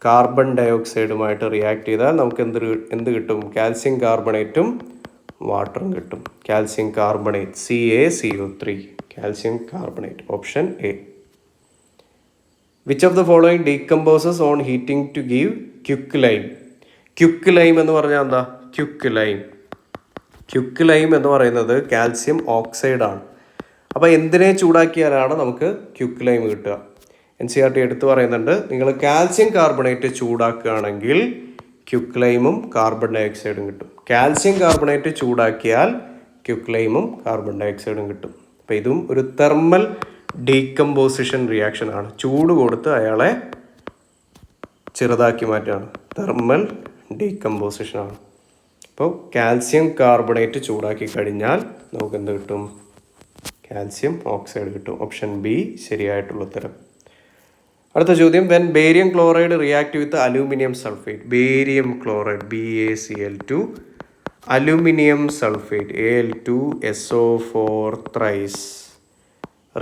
Speaker 1: carbon ഡയോക്സൈഡുമായിട്ട് റിയാക്ട് ചെയ്താൽ നമുക്ക് എന്ത് കിട്ടും? കാൽസ്യം കാർബണേറ്റും വാട്ടറും കിട്ടും. Calcium carbonate CaCO3. Calcium carbonate. Option A. Which of the following decomposes on heating to give quick lime. Quick lime എന്ന് പറഞ്ഞാൽ എന്താ? ക്വിക്ക് ലൈം എന്ന് പറയുന്നത് കാൽസ്യം ഓക്സൈഡാണ്. അപ്പോൾ എന്തിനെ ചൂടാക്കിയാലാണ് നമുക്ക് ക്വിക്ക് ലൈം കിട്ടുക? NCERT എടുത്ത് പറയുന്നുണ്ട്, നിങ്ങൾ കാൽസ്യം കാർബണേറ്റ് ചൂടാക്കുകയാണെങ്കിൽ ക്വിക്ക് ലൈമും കാർബൺ ഡയോക്സൈഡും കിട്ടും. കാൽസ്യം കാർബണേറ്റ് ചൂടാക്കിയാൽ ക്വിക്ക് ലൈമും കാർബൺ ഡയോക്സൈഡും കിട്ടും. അപ്പോൾ ഇതും ഒരു തെർമൽ ഡീകമ്പോസിഷൻ റിയാക്ഷൻ ആണ്. ചൂട് കൊടുത്ത് അയാളെ ചെറുതാക്കി മാറ്റുകയാണ്. തെർമൽ ഡീകമ്പോസിഷൻ ആണ്. അപ്പോൾ കാൽസ്യം കാർബണേറ്റ് ചൂടാക്കി കഴിഞ്ഞാൽ നമുക്ക് എന്ത് കിട്ടും? കാൽസ്യം ഓക്സൈഡ് കിട്ടും. ഓപ്ഷൻ ബി ശരിയായിട്ടുള്ള ഉത്തരം. അടുത്ത ചോദ്യം, when barium chloride react with aluminium sulphate, barium chloride BaCl2, aluminium sulphate Al2SO4 thrice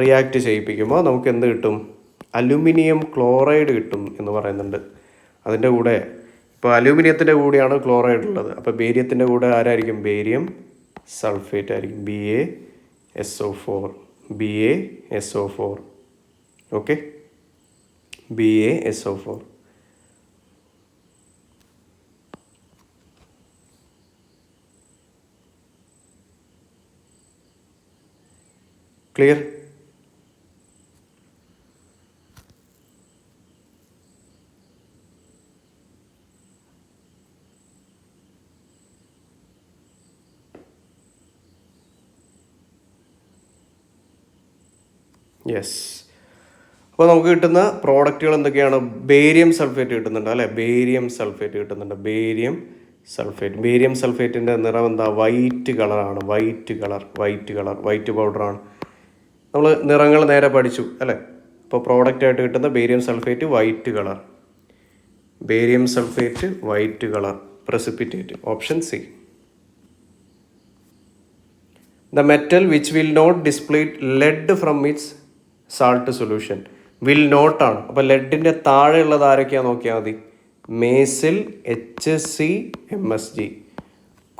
Speaker 1: react ചെയ്യിപ്പിക്കുമ്പോൾ നമുക്ക് എന്ത് കിട്ടും? അലൂമിനിയം ക്ലോറൈഡ് കിട്ടും എന്ന് പറയുന്നുണ്ട്. അതിൻ്റെ കൂടെ ഇപ്പോൾ അലൂമിനിയത്തിൻ്റെ കൂടെയാണ് ക്ലോറൈഡ് ഉള്ളത്, അപ്പോൾ ബേരിയത്തിൻ്റെ കൂടെ ആരായിരിക്കും? ബേരിയം സൾഫേറ്റ് ആയിരിക്കും, BaSO4. Okay, BaSO4. Clear? Yes. അപ്പോൾ നമുക്ക് കിട്ടുന്ന പ്രോഡക്റ്റുകൾ എന്തൊക്കെയാണ്? ബേരിയം സൾഫേറ്റ് കിട്ടുന്നുണ്ട് അല്ലേ? ബേരിയം സൾഫേറ്റ് കിട്ടുന്നുണ്ട്. ബേരിയം സൾഫേറ്റിൻ്റെ നിറം എന്താ? വൈറ്റ് കളറാണ്. വൈറ്റ് പൗഡറാണ്. നമ്മൾ നിറങ്ങൾ നേരെ പഠിച്ചു അല്ലേ? അപ്പോൾ പ്രോഡക്റ്റായിട്ട് കിട്ടുന്ന barium sulphate white colour precipitate. Option C. The metal which will not displace lead from its salt solution. Will not ആണ്. അപ്പോൾ ലെഡിൻ്റെ താഴെയുള്ളത് ആരൊക്കെയാണെന്ന് നോക്കിയാൽ മതി. മേസിൽ, HC, MsG.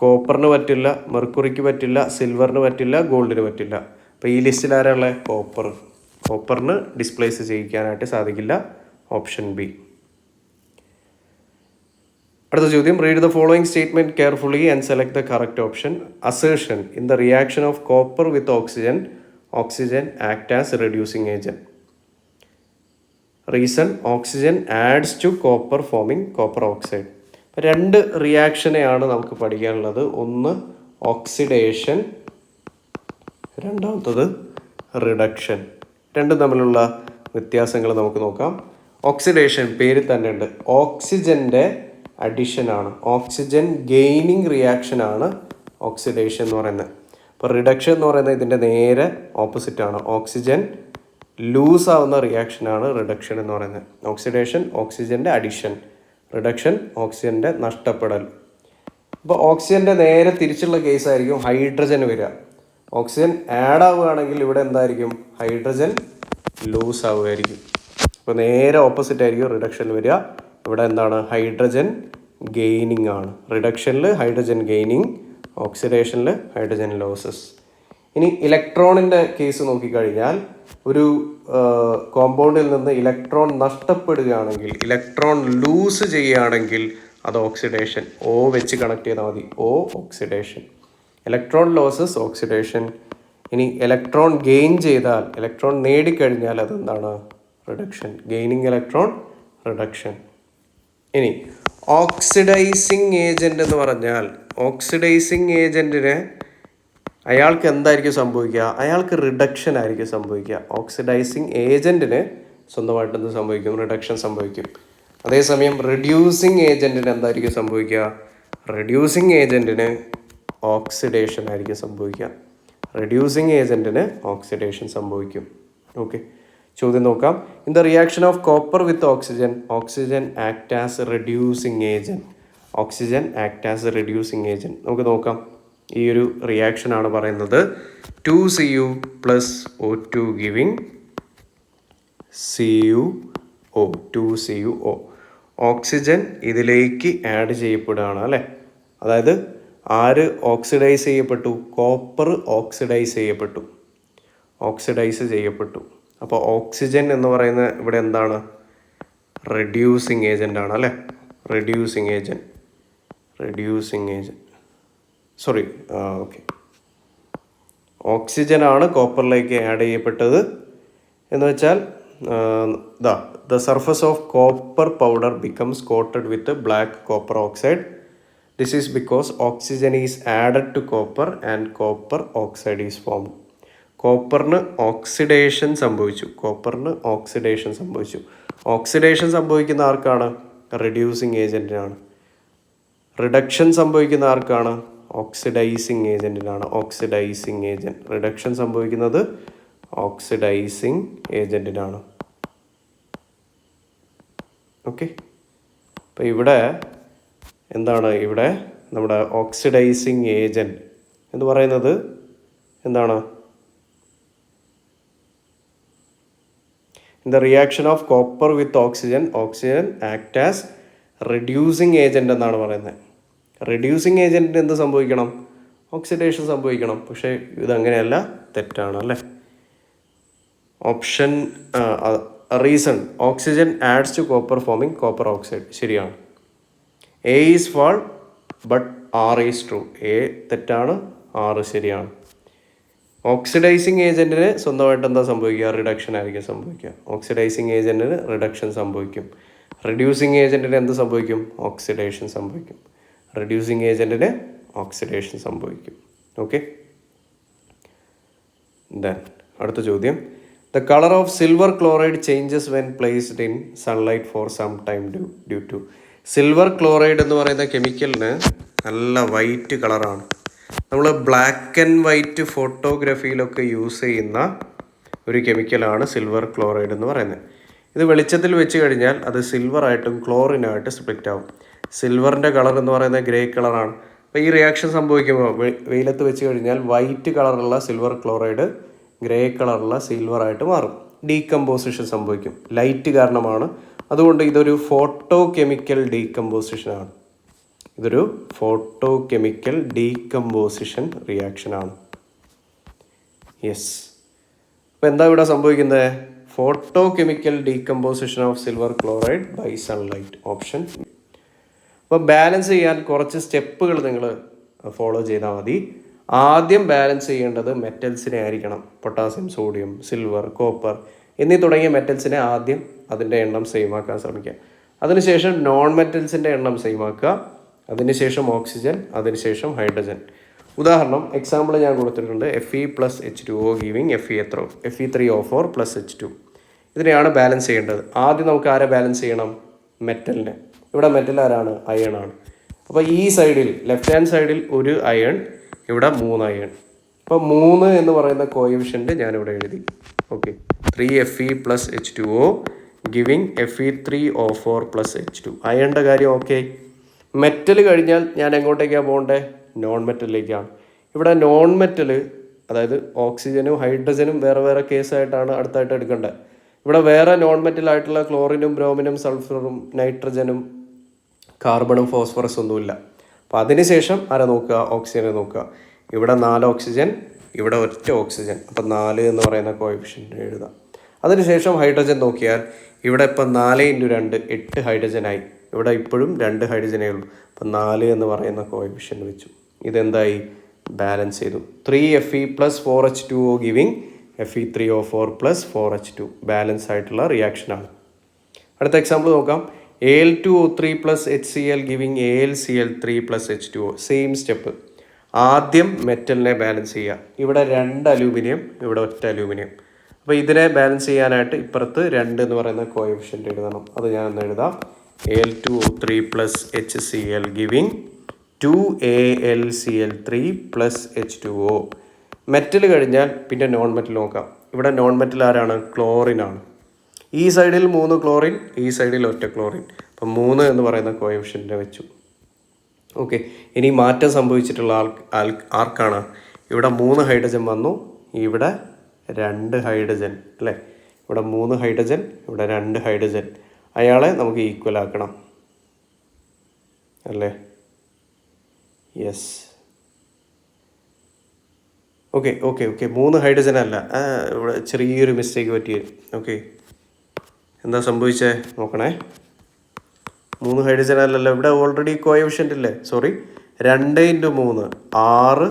Speaker 1: കോപ്പറിന് പറ്റില്ല, മെർക്കുറിക്ക് പറ്റില്ല, സിൽവറിന് പറ്റില്ല, ഗോൾഡിന് പറ്റില്ല. അപ്പോൾ ഈ ലിസ്റ്റിൽ ആരാളെ? കോപ്പറിന് ഡിസ്പ്ലേസ് ചെയ്യിക്കാനായിട്ട് സാധിക്കില്ല. Option B. അടുത്ത ചോദ്യം, read the following statement carefully and select the correct option. Assertion, in the reaction of copper with oxygen act as reducing agent. Reason, oxygen adds to copper forming copper oxide. രണ്ട് റിയാക്ഷനെയാണ് നമുക്ക് പഠിക്കാനുള്ളത്. ഒന്ന് oxidation, രണ്ടാമത്തത് reduction. രണ്ടും തമ്മിലുള്ള വ്യത്യാസങ്ങൾ നമുക്ക് നോക്കാം. ഓക്സിഡേഷൻ പേരിൽ തന്നെ ഉണ്ട്, ഓക്സിജൻ്റെ അഡിഷനാണ്, ഓക്സിജൻ ഗെയിനിങ് റിയാക്ഷനാണ് ഓക്സിഡേഷൻ എന്ന് പറയുന്നത്. അപ്പോൾ റിഡക്ഷൻ എന്ന് പറയുന്നത് ഇതിൻ്റെ നേരെ ഓപ്പോസിറ്റാണ്, ഓക്സിജൻ ലൂസ് ആവുന്ന റിയാക്ഷനാണ് റിഡക്ഷൻ എന്ന് പറയുന്നത്. ഓക്സിഡേഷൻ ഓക്സിജൻ്റെ അഡിഷൻ, റിഡക്ഷൻ ഓക്സിജൻ്റെ നഷ്ടപ്പെടൽ. അപ്പോൾ ഓക്സിജൻ്റെ നേരെ തിരിച്ചുള്ള കേസായിരിക്കും ഹൈഡ്രജൻ വരിക. ഓക്സിജൻ ആഡ് ആവുകയാണെങ്കിൽ ഇവിടെ എന്തായിരിക്കും? ഹൈഡ്രജൻ ലൂസ് ആവുകയായിരിക്കും. അപ്പോൾ നേരെ ഓപ്പോസിറ്റ് ആയിരിക്കും റിഡക്ഷൻ വരിക. ഇവിടെ എന്താണ്? ഹൈഡ്രജൻ ഗെയിനിങ് ആണ്. റിഡക്ഷനിൽ ഹൈഡ്രജൻ ഗെയിനിങ്, ഓക്സിഡേഷനിൽ ഹൈഡ്രജൻ ലോസസ്. ഇനി ഇലക്ട്രോണിൻ്റെ കേസ് നോക്കിക്കഴിഞ്ഞാൽ, ഒരു കോമ്പൗണ്ടിൽ നിന്ന് ഇലക്ട്രോൺ നഷ്ടപ്പെടുകയാണെങ്കിൽ, ഇലക്ട്രോൺ ലൂസ് ചെയ്യുകയാണെങ്കിൽ അത് ഓക്സിഡേഷൻ. O വെച്ച് കണക്ട് ചെയ്താൽ മതി. ഓക്സിഡേഷൻ. Electron losses oxidation. ഇനി ഇലക്ട്രോൺ ഗെയിൻ ചെയ്താൽ, ഇലക്ട്രോൺ നേടിക്കഴിഞ്ഞാൽ അതെന്താണ്? റിഡക്ഷൻ. Gaining electron, reduction. ഇനി ഓക്സിഡൈസിങ് ഏജന്റ് എന്ന് പറഞ്ഞാൽ, ഓക്സിഡൈസിങ് ഏജന്റിന് അയാൾക്ക് എന്തായിരിക്കും സംഭവിക്കുക? അയാൾക്ക് റിഡക്ഷൻ ആയിരിക്കും സംഭവിക്കുക. ഓക്സിഡൈസിങ് ഏജന്റിന് സ്വന്തമായിട്ട് എന്ത് സംഭവിക്കും? റിഡക്ഷൻ സംഭവിക്കും. അതേസമയം റെഡ്യൂസിങ് ഏജന്റിന് എന്തായിരിക്കും സംഭവിക്കുക? റെഡ്യൂസിങ് ഏജന്റിന് ഓക്സിഡേഷൻ ആയിരിക്കും സംഭവിക്കുക. റെഡ്യൂസിങ് ഏജന്റിന് ഓക്സിഡേഷൻ സംഭവിക്കും. ഓക്കെ, ചോദ്യം നോക്കാം. In the reaction of copper with oxygen act as reducing agent. Oxygen act as reducing agent. നമുക്ക് നോക്കാം. ഈ ഒരു റിയാക്ഷനാണ് പറയുന്നത്. 2Cu + O2 giving CuO, 2CuO. Oxygen ഇതിലേക്ക് ആഡ് ചെയ്യപ്പെടുകയാണ് അല്ലേ? അതായത് ആര് ഓക്സിഡൈസ് ചെയ്യപ്പെട്ടു? കോപ്പർ ഓക്സിഡൈസ് ചെയ്യപ്പെട്ടു. അപ്പോൾ ഓക്സിജൻ എന്ന് പറയുന്ന ഇവിടെ എന്താണ്? റെഡ്യൂസിങ് ഏജൻ്റ് ആണ് അല്ലേ? Reducing agent. ഓക്കെ, ഓക്സിജനാണ് കോപ്പറിലേക്ക് ആഡ് ചെയ്യപ്പെട്ടത്. എന്ന് വെച്ചാൽ the surface of copper powder becomes coated with black copper oxide. This is because oxygen is added to copper and copper oxide is formed. കോപ്പറിന് ഓക്സിഡേഷൻ സംഭവിച്ചു. Oxidation സംഭവിക്കുന്ന ആർക്കാണ്? റെഡ്യൂസിങ് ഏജൻറ്റിനാണ്. റിഡക്ഷൻ സംഭവിക്കുന്ന ആർക്കാണ്? ഓക്സിഡൈസിങ് ഏജൻറ്റിനാണ്. റിഡക്ഷൻ സംഭവിക്കുന്നത് ഓക്സിഡൈസിങ് ഏജൻറ്റിനാണ്. ഓക്കെ. അപ്പോൾ ഇവിടെ എന്താണ്, ഇവിടെ നമ്മുടെ ഓക്സിഡൈസിങ് ഏജൻറ്റ് എന്ന് പറയുന്നത് എന്താണ്? In the reaction of copper with oxygen, oxygen act as reducing agent എന്നാണ് പറയുന്നത്. റെഡ്യൂസിങ് ഏജൻറ്റിന് എന്ത് സംഭവിക്കണം? ഓക്സിഡേഷൻ സംഭവിക്കണം. പക്ഷേ ഇതങ്ങനെയല്ല, തെറ്റാണ് അല്ലേ. Option reason oxygen adds to copper forming copper oxide, ശരിയാണ്. A is false but R is true. A തെറ്റാണ്, ആർ ശരിയാണ്. ഓക്സിഡൈസിങ് ഏജൻറ്റിന് സ്വന്തമായിട്ട് എന്താ സംഭവിക്കുക? റിഡക്ഷൻ ആയിരിക്കും സംഭവിക്കുക. ഓക്സിഡൈസിങ് ഏജൻറ്റിന് റിഡക്ഷൻ സംഭവിക്കും. റെഡ്യൂസിങ് ഏജൻറ്റിന് എന്ത് സംഭവിക്കും? ഓക്സിഡേഷൻ സംഭവിക്കും. റെഡ്യൂസിങ് ഏജൻറ്റിന് ഓക്സിഡേഷൻ സംഭവിക്കും. ഓക്കെ. ദെൻ അടുത്ത ചോദ്യം, the colour of silver chloride changes when placed in sunlight for some time due to. Silver chloride എന്ന് പറയുന്ന കെമിക്കലിന് നല്ല വൈറ്റ് കളറാണ്. നമ്മൾ ബ്ലാക്ക് ആൻഡ് വൈറ്റ് ഫോട്ടോഗ്രാഫിയിലൊക്കെ യൂസ് ചെയ്യുന്ന ഒരു കെമിക്കലാണ് സിൽവർ ക്ലോറൈഡ് എന്ന് പറയുന്നത്. ഇത് വെളിച്ചത്തിൽ വെച്ച് കഴിഞ്ഞാൽ അത് സിൽവറായിട്ടും ക്ലോറിനായിട്ട് സ്പ്ലിറ്റ് ആവും. സിൽവറിൻ്റെ കളർ എന്ന് പറയുന്നത് ഗ്രേ കളറാണ്. അപ്പോൾ ഈ റിയാക്ഷൻ സംഭവിക്കുമ്പോൾ വെയിലത്ത് വെച്ച് കഴിഞ്ഞാൽ വൈറ്റ് കളറുള്ള സിൽവർ ക്ലോറൈഡ് ഗ്രേ കളറുള്ള സിൽവറായിട്ട് മാറും. ഡീകമ്പോസിഷൻ സംഭവിക്കും. ലൈറ്റ് കാരണമാണ്. അതുകൊണ്ട് ഇതൊരു ഫോട്ടോ കെമിക്കൽ ഡീകമ്പോസിഷനാണ്. ഇതൊരു ഫോട്ടോ കെമിക്കൽ ഡീകമ്പോസിഷൻ റിയാക്ഷനാണ്. യെസ്. അപ്പോൾ എന്താ ഇവിടെ സംഭവിക്കുന്നത്? Photochemical decomposition of silver chloride by sunlight. Option. അപ്പോൾ ബാലൻസ് ചെയ്യാൻ കുറച്ച് സ്റ്റെപ്പുകൾ നിങ്ങൾ ഫോളോ ചെയ്താൽ മതി. ആദ്യം ബാലൻസ് ചെയ്യേണ്ടത് മെറ്റൽസിനെ ആയിരിക്കണം. പൊട്ടാസ്യം, സോഡിയം, സിൽവർ, കോപ്പർ എന്നീ തുടങ്ങിയ മെറ്റൽസിനെ ആദ്യം അതിൻ്റെ എണ്ണം സെയിം ആക്കാൻ ശ്രമിക്കുക. അതിനുശേഷം നോൺ മെറ്റൽസിൻ്റെ എണ്ണം സെയിം ആക്കുക. അതിനുശേഷം ഓക്സിജൻ, അതിനുശേഷം ഹൈഡ്രജൻ. ഉദാഹരണം എക്സാമ്പിൾ ഞാൻ കൊടുത്തിട്ടുണ്ട്. Fe+H2O giving Fe3O4 + H2. ഇതിനെയാണ് ബാലൻസ് ചെയ്യേണ്ടത്. ആദ്യം നമുക്ക് ആരെ ബാലൻസ് ചെയ്യണം? മെറ്റലിനെ. ഇവിടെ മെറ്റൽ ആരാണ്? അയൺ ആണ്. അപ്പോൾ ഈ സൈഡിൽ ലെഫ്റ്റ് ഹാൻഡ് സൈഡിൽ ഒരു അയൺ, ഇവിടെ 3 അയൺ. അപ്പോൾ 3 എന്ന് പറയുന്ന കോഎഫിഷ്യൻറ്റ് ഞാനിവിടെ എഴുതി. Okay. 3Fe+H2O giving Fe3O4 + H2. അയണിൻ്റെ കാര്യം ഓക്കെ. മെറ്റൽ കഴിഞ്ഞാൽ ഞാൻ എങ്ങോട്ടേക്കാണ് പോകേണ്ടത്? നോൺ മെറ്റലിലേക്കാണ്. ഇവിടെ നോൺ മെറ്റൽ, അതായത് ഓക്സിജനും ഹൈഡ്രജനും വേറെ വേറെ കേസായിട്ടാണ് അടുത്തായിട്ട് എടുക്കേണ്ടത്. ഇവിടെ വേറെ നോൺ മെറ്റലായിട്ടുള്ള ക്ലോറിനും ബ്രോമിനും സൾഫറും നൈട്രജനും കാർബണും ഫോസ്ഫറസ് ഒന്നുമില്ല. അപ്പോൾ അതിനുശേഷം ആരെ നോക്കുക? ഓക്സിജനെ നോക്കുക. ഇവിടെ 4 ഓക്സിജൻ, ഇവിടെ ഒറ്റ ഓക്സിജൻ. അപ്പം 4 എന്ന് പറയുന്ന കോഎഫിഷ്യൻ്റ് എഴുതാം. അതിനുശേഷം ഹൈഡ്രജൻ നോക്കിയാൽ ഇവിടെ ഇപ്പം 4 × 2 8 ഹൈഡ്രജനായി. ഇവിടെ ഇപ്പോഴും 2 ഹൈഡ്രജനേ ഉള്ളൂ. അപ്പം 4 എന്ന് പറയുന്ന കോഎഫിഷ്യൻ്റ് വെച്ചു. ഇതെന്തായി? ബാലൻസ് ചെയ്തു. 3Fe+4H2O giving Fe3O4 + 4H2. Balance ആയിട്ടുള്ള റിയാക്ഷനാണ്. അടുത്ത എക്സാമ്പിൾ നോക്കാം. Al2O3 + HCl giving AlCl3 + H2O. Same step. ആദ്യം മെറ്റലിനെ ബാലൻസ് ചെയ്യുക. ഇവിടെ 2 അലൂമിനിയം, ഇവിടെ ഒറ്റ അലൂമിനിയം. അപ്പോൾ ഇതിനെ ബാലൻസ് ചെയ്യാനായിട്ട് ഇപ്പുറത്ത് 2 എന്ന് പറയുന്ന കോഎഫിഷ്യൻ്റ് എഴുതണം. അത് ഞാൻ ഒന്ന് എഴുതാം. Al2O3 + HCl giving 2AlCl3 + H2O. Metal കഴിഞ്ഞാൽ പിന്നെ നോൺ മെറ്റൽ നോക്കാം. ഇവിടെ നോൺ മെറ്റൽ ആരാണ്? ക്ലോറിനാണ്. ഈ സൈഡിൽ 3 ക്ലോറിൻ, ഈ സൈഡിൽ ഒറ്റ ക്ലോറിൻ. അപ്പം 3 എന്ന് പറയുന്ന കോഎഫിഷ്യൻ്റ് വെച്ചു. ഓക്കെ. ഇനി മാറ്റം സംഭവിച്ചിട്ടുള്ള ആർക്കാണ്? ഇവിടെ 3 ഹൈഡ്രജൻ വന്നു, ഇവിടെ 2 ഹൈഡ്രജൻ അല്ലേ. ഇവിടെ 3 ഹൈഡ്രജൻ, ഇവിടെ 2 ഹൈഡ്രജൻ. അയാളെ നമുക്ക് ഈക്വൽ ആക്കണം അല്ലേ. Yes. Okay okay okay 3 hydrogen അല്ല, ഇവിടെ ചെറിയൊരു മിസ്റ്റേക്ക് പറ്റി. ഓക്കെ. എന്താ സംഭവിച്ചേ നോക്കണേ. 3 ഹൈഡ്രജൻ അല്ലല്ലോ, ഇവിടെ ഓൾറെഡി കോഎഫിഷ്യൻ്റ് ഇല്ലേ. സോറി, 2 × 3 6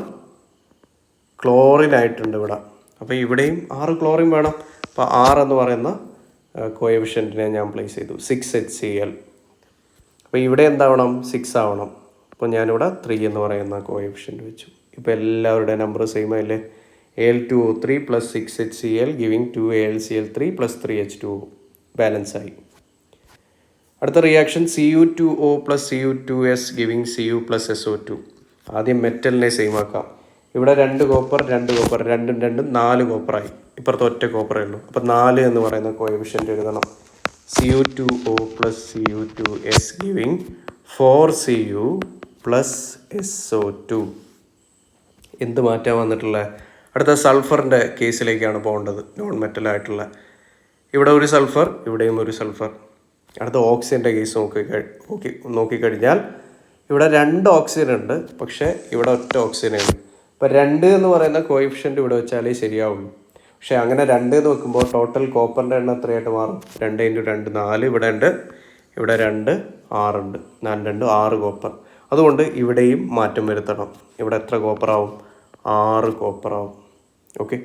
Speaker 1: ക്ലോറിൻ ആയിട്ടുണ്ട് ഇവിടെ. അപ്പോൾ ഇവിടെയും 6 ക്ലോറിൻ വേണം. അപ്പോൾ 6 എന്ന് പറയുന്ന കോഎഫിഷ്യൻറ്റിനെ ഞാൻ പ്ലേസ് ചെയ്തു. 6HCl. അപ്പോൾ ഇവിടെ എന്താവണം? 6 ആവണം. അപ്പോൾ ഞാനിവിടെ 3 എന്ന് പറയുന്ന കോഎഫിഷ്യൻ്റ് വെച്ചു. ഇപ്പോൾ എല്ലാവരുടെ നമ്പർ സെയിം ആയില്ലേ. Al2O3 + 6HCl giving 2AlCl3 + 3H2O. Balance ആയി. അടുത്ത reaction Cu2O + Cu2S giving Cu + SO2. ആദ്യം മെറ്റലിനെ സെയിം ആക്കാം. ഇവിടെ 2 കോപ്പർ 2 കോപ്പർ 2 4 കോപ്പറായി. ഇപ്പുറത്ത് ഒറ്റ കോപ്പറേ ഉള്ളൂ. അപ്പോൾ 4 എന്ന് പറയുന്ന കോഎഫിഷ്യൻ്റ് എഴുതണം. Cu2O plus Cu2S giving 4Cu plus SO2. എന്ത് മാറ്റാൻ വന്നിട്ടുള്ളത്? അടുത്ത സൾഫറിൻ്റെ കേസിലേക്കാണ് പോകേണ്ടത്, നോൺ മെറ്റലായിട്ടുള്ള. ഇവിടെ ഒരു സൾഫർ, ഇവിടെയും ഒരു സൾഫർ. അടുത്ത ഓക്സിജൻ്റെ കേസ് നോക്കിക്കഴിഞ്ഞാൽ ഇവിടെ 2 ഓക്സിജൻ ഉണ്ട്, പക്ഷേ ഇവിടെ ഒറ്റ ഓക്സിജനേ ഉള്ളൂ. അപ്പോൾ 2 എന്ന് പറയുന്ന കോയിഫിഷ്യൻ്റ് ഇവിടെ വെച്ചാലേ ശരിയാവുള്ളൂ. പക്ഷേ അങ്ങനെ 2 എന്ന് വെക്കുമ്പോൾ ടോട്ടൽ കോപ്പറിൻ്റെ എണ്ണം എത്രയായിട്ട് മാറും? 2 × 2 4 ഇവിടെ ഉണ്ട്, ഇവിടെ 2 6 ഉണ്ട്, 4 2 6 കോപ്പർ. അതുകൊണ്ട് ഇവിടെയും മാറ്റം വരുത്തണം. ഇവിടെ എത്ര കോപ്പറാവും? 6 കോപ്പറാവും. ഓക്കെ,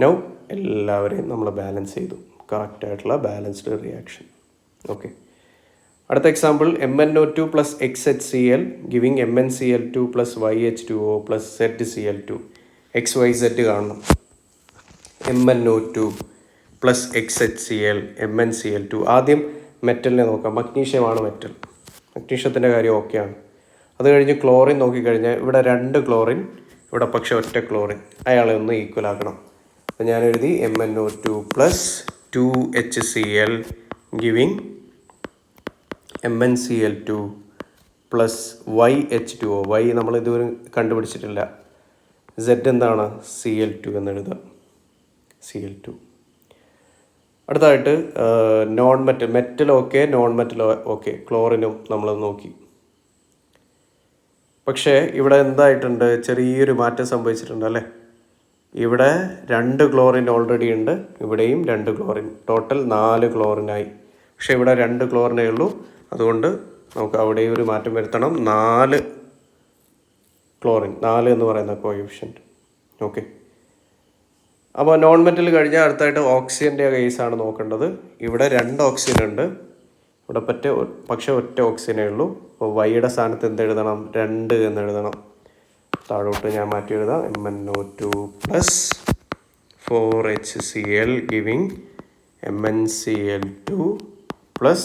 Speaker 1: നൗ എല്ലാവരെയും നമ്മൾ ബാലൻസ് ചെയ്തു. കറക്റ്റായിട്ടുള്ള ബാലൻസ്ഡ് റിയാക്ഷൻ. ഓക്കെ, അടുത്ത example MnO2 plus XHCl giving MnCl2 plus YH2O plus ZCl2. XYZ കാണണം. MnO2 plus XHCl MnCl2. ആദ്യം മെറ്റലിനെ നോക്കാം. മഗ്നീഷ്യമാണ് മെറ്റൽ. മഗ്നീഷ്യത്തിൻ്റെ കാര്യം ഓക്കെയാണ്. അത് കഴിഞ്ഞ് ക്ലോറിൻ നോക്കിക്കഴിഞ്ഞാൽ ഇവിടെ 2 ക്ലോറിൻ, ഇവിടെ പക്ഷേ ഒറ്റ ക്ലോറിൻ. അയാളെ ഒന്ന് ഈക്വൽ ആക്കണം. അപ്പോൾ ഞാൻ എഴുതി MnO2 plus 2HCl giving MnCl2 plus YH2O. Y നമ്മൾ ഇതുവരെ കണ്ടുപിടിച്ചിട്ടില്ല. Z എന്താണ്? Cl2 എന്നെഴുതുക. Cl2. അടുത്തതായിട്ട് non metal. Metal okay, non metal okay. ക്ലോറിനും നമ്മൾ നോക്കി. പക്ഷേ ഇവിടെ എന്തായിട്ടുണ്ട്? ചെറിയൊരു മാറ്റം സംഭവിച്ചിട്ടുണ്ട് അല്ലേ? ഇവിടെ 2 ക്ലോറിൻ ഓൾറെഡി ഉണ്ട്, ഇവിടെയും 2 ക്ലോറിൻ. ടോട്ടൽ 4 ക്ലോറിനായി. പക്ഷേ ഇവിടെ 2 ക്ലോറിനേ ഉള്ളൂ. അതുകൊണ്ട് നമുക്ക് അവിടെയും ഒരു മാറ്റം വരുത്തണം. 4 ക്ലോറിൻ, 4 എന്ന് പറയുന്ന കോയിഫിഷ്യൻറ്റ്. ഓക്കെ, അപ്പോൾ നോൺ മെറ്റൽ കഴിഞ്ഞാൽ അടുത്തായിട്ട് ഓക്സിജൻ്റെ കേസാണ് നോക്കേണ്ടത്. ഇവിടെ 2 ഓക്സിജൻ ഉണ്ട്, ഇവിടെ പക്ഷേ ഒറ്റ ഓക്സിജനേ ഉള്ളൂ. അപ്പോൾ വൈയുടെ സ്ഥാനത്ത് എന്ത് എഴുതണം? 2 എന്ന് എഴുതണം. താഴോട്ട് ഞാൻ മാറ്റി എഴുതാം. MnO2 plus 4HCl giving MnCl2 plus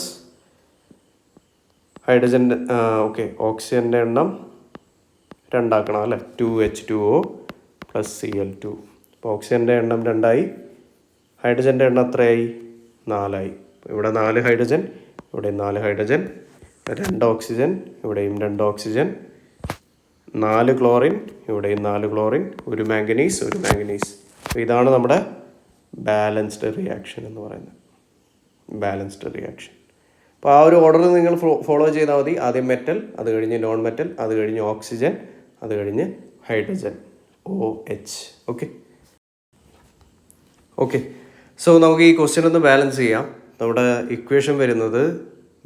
Speaker 1: hydrogen. Okay, ഓക്സിജൻ്റെ എണ്ണം 2 ആക്കണം അല്ലേ? 2H2O plus Cl2. അപ്പോൾ ഓക്സിജൻ്റെ എണ്ണം 2 ആയി, ഹൈഡ്രജൻ്റെ എണ്ണം എത്രയായി? 4 ആയി. ഇവിടെ 4 ഹൈഡ്രജൻ, ഇവിടെയും 4 ഹൈഡ്രജൻ, 2 ഓക്സിജൻ, ഇവിടെയും 2 ഓക്സിജൻ, 4 ക്ലോറിൻ, ഇവിടെയും 4 ക്ലോറിൻ, ഒരു മാംഗനീസ്, ഒരു മാംഗനീസ്. അപ്പോൾ ഇതാണ് നമ്മുടെ ബാലൻസ്ഡ് റിയാക്ഷൻ എന്ന് പറയുന്നത്. Balanced reaction. അപ്പോൾ ആ ഒരു ഓർഡർ നിങ്ങൾ ഫോളോ ചെയ്താൽ മതി. ആദ്യം മെറ്റൽ, അത് കഴിഞ്ഞ് നോൺ മെറ്റൽ, അത് കഴിഞ്ഞ് ഓക്സിജൻ, അത് കഴിഞ്ഞ് hydrogen, OH. Okay okay so നമുക്ക് ഈ ക്വസ്റ്റ്യൻ ഒന്ന് ബാലൻസ് ചെയ്യാം. നമ്മുടെ ഇക്വേഷൻ വരുന്നത്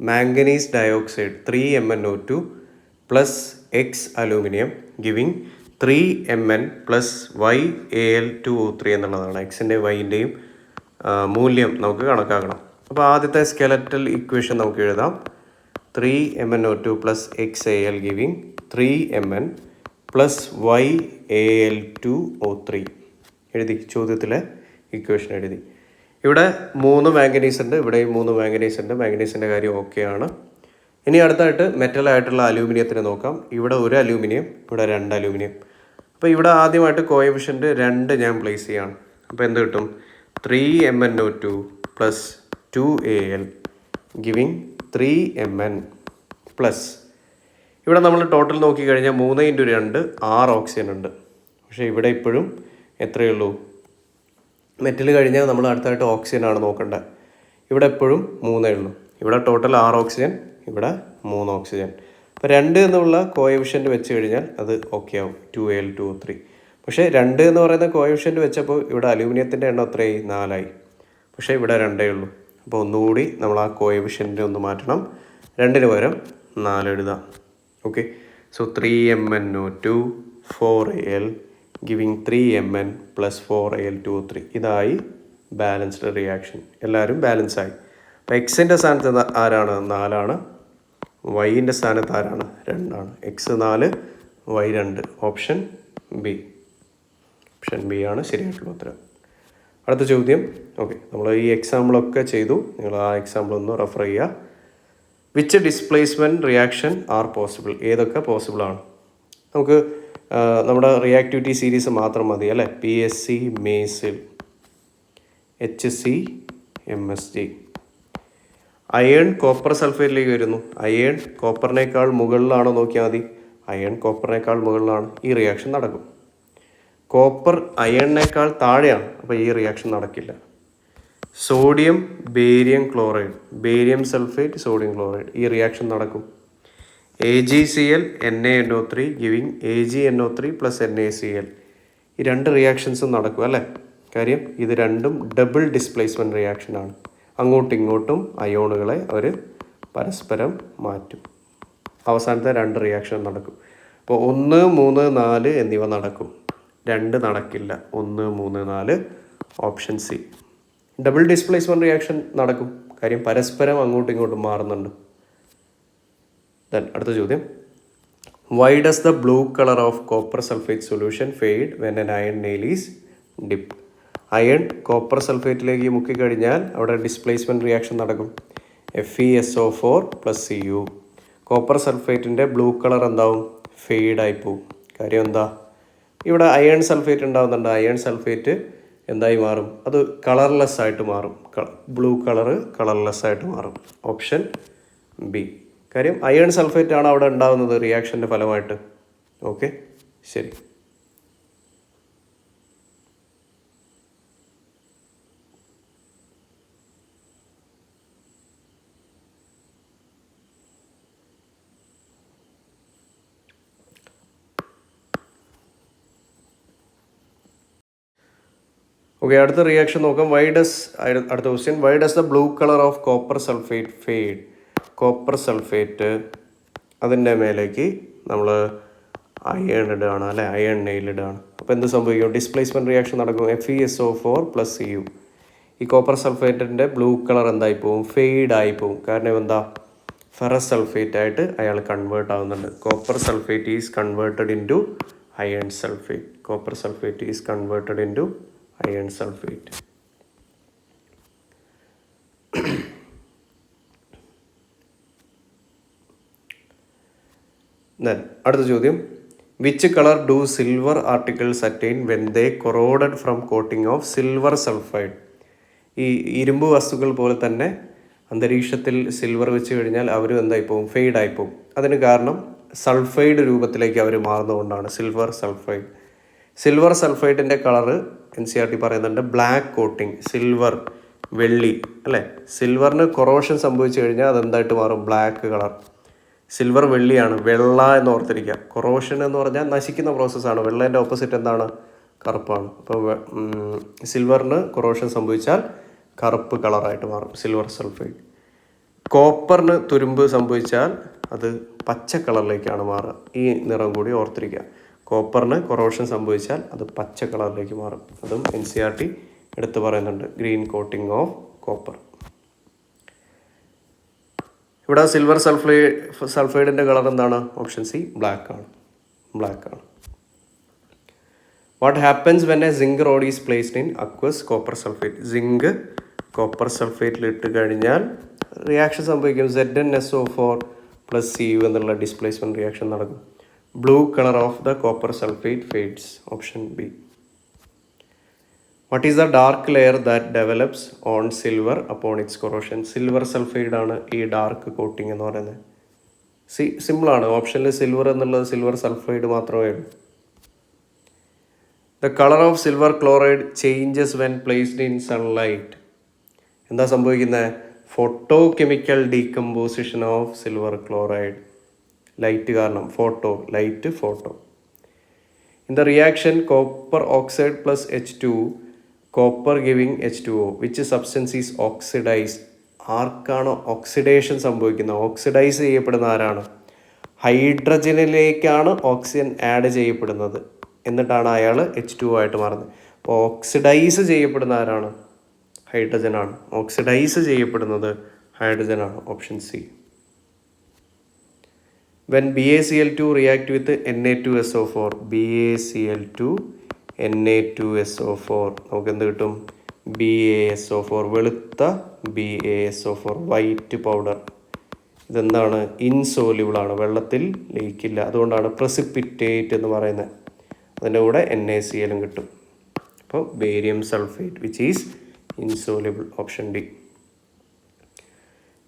Speaker 1: manganese dioxide 3MnO2 plus X aluminium giving 3Mn plus YAl2O3 എന്നുള്ളതാണ്. എക്സിൻ്റെയും വൈൻ്റെയും മൂല്യം നമുക്ക് കണക്കാക്കണം. അപ്പോൾ ആദ്യത്തെ സ്കെലറ്റൽ ഇക്വേഷൻ നമുക്ക് എഴുതാം. 3MnO2 plus XAl giving 3Mn plus YAl2O3 എഴുതി. ചോദ്യത്തിലെ ഇക്വേഷൻ എഴുതി. ഇവിടെ 3 മാംഗനീസ് ഉണ്ട്, ഇവിടെയും 3 മാംഗനീസ് ഉണ്ട്. മാംഗനീസിൻ്റെ കാര്യം ഓക്കെയാണ്. ഇനി അടുത്തായിട്ട് മെറ്റലായിട്ടുള്ള അലൂമിനിയത്തിനെ നോക്കാം. ഇവിടെ 1 അലൂമിനിയം, ഇവിടെ 2 അലൂമിനിയം. അപ്പോൾ ഇവിടെ ആദ്യമായിട്ട് കോഎഫിഷ്യൻറ്റ് 2 ഞാൻ പ്ലേസ് ചെയ്യാണ്. അപ്പോൾ എന്ത് കിട്ടും? 3MnO2 plus 2Al giving 3Mn plus, ഇവിടെ നമ്മൾ ടോട്ടൽ നോക്കിക്കഴിഞ്ഞാൽ 3 × 2 6 ഓക്സിജൻ ഉണ്ട്. പക്ഷേ ഇവിടെ ഇപ്പോഴും എത്രയേ ഉള്ളൂ? മെറ്റൽ കഴിഞ്ഞാൽ നമ്മൾ അടുത്തായിട്ട് ഓക്സിജനാണ് നോക്കേണ്ടത്. ഇവിടെ എപ്പോഴും 3 ഉള്ളൂ. ഇവിടെ ടോട്ടൽ 6 ഓക്സിജൻ, ഇവിടെ 3 ഓക്സിജൻ. അപ്പോൾ 2 എന്നുള്ള കോഎഫിഷ്യൻറ്റ് വെച്ച് കഴിഞ്ഞാൽ അത് ഓക്കെ ആവും, 2Al2O3. പക്ഷേ 2 എന്ന് പറയുന്ന കോഎഫിഷ്യൻറ്റ് വെച്ചപ്പോൾ ഇവിടെ അലൂമിനിയത്തിൻ്റെ എണ്ണം എത്രയായി? 4 ആയി. പക്ഷേ ഇവിടെ 2 ഉള്ളൂ. അപ്പോൾ ഒന്നുകൂടി നമ്മൾ ആ കോഎഫിഷ്യൻറ്റ് ഒന്ന് മാറ്റണം. 2 പകരം 4 എഴുതാം. Okay, so 3MnO2 4Al giving 3Mn plus 4Al2O3. ഇതായി ബാലൻസ്ഡ് റിയാക്ഷൻ. എല്ലാവരും ബാലൻസ് ആയി. അപ്പോൾ എക്സിൻ്റെ സ്ഥാനത്ത് ആരാണ്? 4 ആണ്. വൈൻ്റെ സ്ഥാനത്ത് ആരാണ്? 2 ആണ്. X 4, Y 2. Option B. Option B ആണ് ശരിയായിട്ടുള്ള ഉത്തരം. അടുത്ത ചോദ്യം. ഓക്കെ, നമ്മൾ ഈ എക്സാമ്പിളൊക്കെ ചെയ്തു. നിങ്ങൾ ആ എക്സാമ്പിൾ ഒന്ന് റെഫർ ചെയ്യുക. Which displacement reaction R possible? ഏതൊക്കെ പോസിബിളാണ്? നമുക്ക് നമ്മുടെ റിയാക്ടിവിറ്റി സീരീസ് മാത്രം മതി അല്ലേ? PSC മേസിൽ, HC MSG. Iron copper സൾഫേറ്റിലേക്ക് വരുന്നു. അയേൺ കോപ്പറിനേക്കാൾ മുകളിലാണോ നോക്കിയാൽ മതി. അയേൺ കോപ്പറിനേക്കാൾ മുകളിലാണ്, ഈ റിയാക്ഷൻ നടക്കും. കോപ്പർ അയേണിനേക്കാൾ താഴെയാണ്, അപ്പോൾ ഈ റിയാക്ഷൻ നടക്കില്ല. Sodium barium chloride, barium sulphate sodium chloride, ഈ റിയാക്ഷൻ നടക്കും. AgCl NaNO3 giving AgNO3 + NaCl, ഈ രണ്ട് റിയാക്ഷൻസും നടക്കും അല്ലേ. കാര്യം ഇത് രണ്ടും ഡബിൾ ഡിസ്പ്ലേസ്മെൻറ്റ് റിയാക്ഷനാണ്. അങ്ങോട്ടും ഇങ്ങോട്ടും അയോണുകളെ അവർ പരസ്പരം മാറ്റും. അവസാനത്തെ രണ്ട് റിയാക്ഷൻ നടക്കും. അപ്പോൾ 1, 3, 4 എന്നിവ നടക്കും. 2 നടക്കില്ല. 1, 3, 4 option C. Double displacement reaction നടക്കും. കാര്യം പരസ്പരം അങ്ങോട്ടും ഇങ്ങോട്ടും മാറുന്നുണ്ട്. അടുത്ത ചോദ്യം, why does the blue colour of copper sulphate solution fade when an iron nail is dip? Iron copper സൾഫേറ്റിലേക്ക് മുക്കിക്കഴിഞ്ഞാൽ അവിടെ ഡിസ്പ്ലേസ്മെൻറ്റ് റിയാക്ഷൻ നടക്കും. FeSO4 + Cu. കോപ്പർ സൾഫേറ്റിൻ്റെ ബ്ലൂ കളർ എന്താവും? ഫെയ്ഡായി പോവും. കാര്യം എന്താ? ഇവിടെ അയൺ സൾഫേറ്റ് ഉണ്ടാകുന്നുണ്ട്. അയൺ സൾഫേറ്റ് എന്തായി മാറും? അത് കളർലെസ് ആയിട്ട് മാറും. ബ്ലൂ കളറ് കളർലെസ് ആയിട്ട് മാറും. Option B. കാര്യം അയൺ സൾഫേറ്റ് ആണ് അവിടെ ഉണ്ടാകുന്നത് റിയാക്ഷൻ്റെ ഫലമായിട്ട്. ഓക്കെ, ശരി. ഓക്കെ, അടുത്ത റിയാക്ഷൻ നോക്കാം. അടുത്ത question, Y does the blue colour of copper sulphate fade? Copper sulphate അതിൻ്റെ മേലേക്ക് നമ്മൾ അയൺ ഇടുകയാണ് അല്ലേ, അയൺ നെയിൽ ഇടുകയാണ്. അപ്പോൾ എന്ത് സംഭവിക്കും? ഡിസ്പ്ലേസ്മെൻറ്റ് റിയാക്ഷൻ നടക്കും. FeSO4 + Cu. ഈ കോപ്പർ സൾഫേറ്റിൻ്റെ ബ്ലൂ കളർ എന്തായി പോവും? ഫെയ്ഡായി പോവും. കാരണം എന്താ? ഫെറസ് സൾഫേറ്റ് ആയിട്ട് അയാൾ കൺവേർട്ട് ആവുന്നുണ്ട്. Copper sulphate is converted into iron sulphate. Copper sulphate is converted into iron sulphate. അടുത്ത ചോദ്യം, which colour do silver articles attain when they കൊറോഡഡ് from coating of silver sulphide? ഈ ഇരുമ്പ് വസ്തുക്കൾ പോലെ തന്നെ അന്തരീക്ഷത്തിൽ സിൽവർ വെച്ച് കഴിഞ്ഞാൽ അവരും എന്തായി പോകും? ഫെയ്ഡായി പോകും. അതിന് കാരണം സൾഫൈഡ് രൂപത്തിലേക്ക് അവർ മാറുന്നതുകൊണ്ടാണ്. Silver sulphide. സിൽവർ സൾഫൈഡിൻ്റെ കളറ് NCERT പറയുന്നുണ്ട് ബ്ലാക്ക് കോട്ടിങ്. സിൽവർ വെള്ളി അല്ലേ, സിൽവറിന് കൊറോഷൻ സംഭവിച്ചു കഴിഞ്ഞാൽ അതെന്തായിട്ട് മാറും? Black colour. സിൽവർ വെള്ളിയാണ്, വെള്ള എന്ന് ഓർത്തിരിക്കുക. കൊറോഷൻ എന്ന് പറഞ്ഞാൽ നശിക്കുന്ന പ്രോസസ്സാണ്. വെള്ളേൻ്റെ ഓപ്പോസിറ്റ് എന്താണ്? കറുപ്പാണ്. അപ്പോൾ സിൽവറിന് കൊറോഷൻ സംഭവിച്ചാൽ കറുപ്പ് കളറായിട്ട് മാറും, സിൽവർ സൾഫൈഡ്. കോപ്പറിന് തുരുമ്പ് സംഭവിച്ചാൽ അത് പച്ച കളറിലേക്കാണ് മാറുക. ഈ നിറം കൂടി ഓർത്തിരിക്കുക. കോപ്പറിന് കൊറോഷൻ സംഭവിച്ചാൽ അത് പച്ച കളറിലേക്ക് മാറും. അതും NCERT എടുത്ത് പറയുന്നുണ്ട്, ഗ്രീൻ കോട്ടിംഗ് ഓഫ് കോപ്പർ. ഇവിടെ സിൽവർ സൾഫൈഡിൻ്റെ കളർ എന്താണ്? ഓപ്ഷൻ സി, ബ്ലാക്ക് ആണ്. What happens when a zinc rod is placed in aqueous copper sulphate? Zinc copper സൾഫേറ്റിൽ ഇട്ട് കഴിഞ്ഞാൽ റിയാക്ഷൻ സംഭവിക്കും. ZnSO4 + Cu എന്നുള്ള ഡിസ്പ്ലേസ്മെൻറ്റ് റിയാക്ഷൻ നടക്കും. Blue colour of the copper sulphate fades. Option B. What is the dark layer that develops on silver upon its corrosion? Silver sulphide ആണ് ഈ dark coating എന്ന് പറയുന്നത്. സിമ്പിളാണ്. ഓപ്ഷനിൽ സിൽവർ എന്നുള്ളത് സിൽവർ സൾഫൈഡ് മാത്രമേ ഉള്ളൂ. The colour of silver chloride changes when placed in sunlight. എന്താ സംഭവിക്കുന്നത്? Photochemical decomposition of silver chloride. Light കാരണം, photo. In the reaction copper oxide + H2, copper giving H2O, which substance is oxidise? ആർക്കാണ് oxidation സംഭവിക്കുന്നത്? Oxidise ചെയ്യപ്പെടുന്ന ആരാണ്? ഹൈഡ്രജനിലേക്കാണ് oxygen add ചെയ്യപ്പെടുന്നത്. എന്നിട്ടാണ് അയാൾ H2O ആയിട്ട് മാറുന്നത്. അപ്പോൾ ഓക്സിഡൈസ് ചെയ്യപ്പെടുന്ന ആരാണ്? ഹൈഡ്രജനാണ്. ഓക്സിഡൈസ് ചെയ്യപ്പെടുന്നത് ഹൈഡ്രജനാണ്. Option C. When BaCl2 react with Na2SO4, BaCl2 Na2SO4, നമുക്ക് എന്ത് കിട്ടും? BaSO4, വെളുത്ത BaSO4, വൈറ്റ് പൗഡർ. ഇതെന്താണ്? ഇൻസോല്യൂബിൾ ആണ്, വെള്ളത്തിൽ ലയിക്കില്ല. അതുകൊണ്ടാണ് പ്രസിപ്പിറ്റേറ്റ് എന്ന് പറയുന്നത്. അതിൻ്റെ കൂടെ NaCl കിട്ടും. അപ്പോൾ barium sulphate which is insoluble. Option D.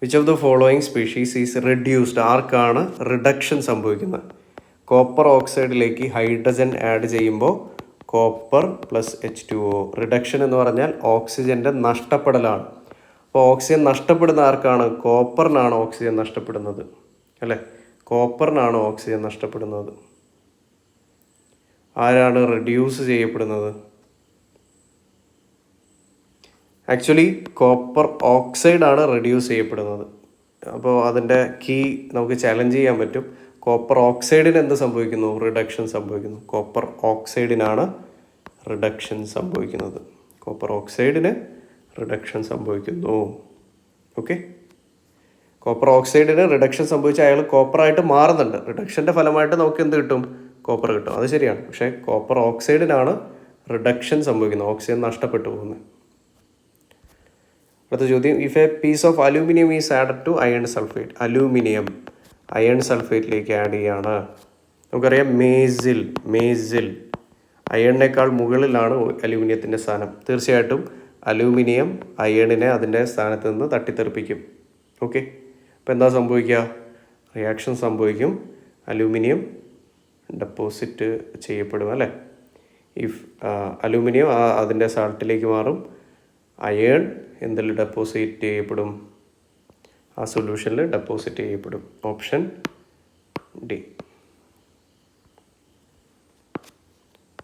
Speaker 1: Which of the following species is reduced? ആർക്കാണ് റിഡക്ഷൻ സംഭവിക്കുന്നത്? കോപ്പർ ഓക്സൈഡിലേക്ക് ഹൈഡ്രജൻ ആഡ് ചെയ്യുമ്പോൾ കോപ്പർ പ്ലസ് H2O. റിഡക്ഷൻ എന്ന് പറഞ്ഞാൽ ഓക്സിജൻ്റെ നഷ്ടപ്പെടലാണ്. അപ്പോൾ ഓക്സിജൻ നഷ്ടപ്പെടുന്ന ആർക്കാണ്? കോപ്പറിനാണ് ഓക്സിജൻ നഷ്ടപ്പെടുന്നത്, അല്ലേ? കോപ്പറിനാണ് ഓക്സിജൻ നഷ്ടപ്പെടുന്നത്. ആരാണ് റെഡ്യൂസ് ചെയ്യപ്പെടുന്നത്? ആക്ച്വലി കോപ്പർ ഓക്സൈഡാണ് റെഡ്യൂസ് ചെയ്യപ്പെടുന്നത്. അപ്പോൾ അതിൻ്റെ കീ നമുക്ക് ചലഞ്ച് ചെയ്യാൻ പറ്റും. കോപ്പർ ഓക്സൈഡിന് എന്ത് സംഭവിക്കുന്നു? റിഡക്ഷൻ സംഭവിക്കുന്നു. കോപ്പർ ഓക്സൈഡിനാണ് റിഡക്ഷൻ സംഭവിക്കുന്നത്. കോപ്പർ ഓക്സൈഡിന് റിഡക്ഷൻ സംഭവിക്കുന്നു. ഓക്കെ, കോപ്പർ ഓക്സൈഡിന് റിഡക്ഷൻ സംഭവിച്ചാൽ അയാൾ കോപ്പറായിട്ട് മാറുന്നുണ്ട്. റിഡക്ഷൻ്റെ ഫലമായിട്ട് നമുക്ക് എന്ത് കിട്ടും? കോപ്പർ കിട്ടും. അത് ശരിയാണ്. പക്ഷേ കോപ്പർ ഓക്സൈഡിനാണ് റിഡക്ഷൻ സംഭവിക്കുന്നത്, ഓക്സിജൻ നഷ്ടപ്പെട്ടു പോകുന്നത്. അടുത്ത ചോദ്യം, if a piece of aluminium is added to iron sulphate. Aluminium iron സൾഫേറ്റിലേക്ക് ആഡ് ചെയ്യാണ്. നമുക്കറിയാം മേസിൽ അയണിനേക്കാൾ മുകളിലാണ് അലൂമിനിയത്തിൻ്റെ സ്ഥാനം. തീർച്ചയായിട്ടും അലൂമിനിയം അയണിനെ അതിൻ്റെ സ്ഥാനത്ത് നിന്ന് തട്ടിത്തെറിപ്പിക്കും. ഓക്കെ, അപ്പോൾ എന്താ സംഭവിക്കുക? റിയാക്ഷൻ സംഭവിക്കും. അലൂമിനിയം ഡെപ്പോസിറ്റ് ചെയ്യപ്പെടും, അല്ലേ? ഇഫ് അലൂമിനിയം അതിൻ്റെ സാൾട്ടിലേക്ക് മാറും. അയേൺ എന്തിൽ ഡെപ്പോസിറ്റ് ചെയ്യപ്പെടും? ആ സൊല്യൂഷനിൽ ഡെപ്പോസിറ്റ് ചെയ്യപ്പെടും. Option D.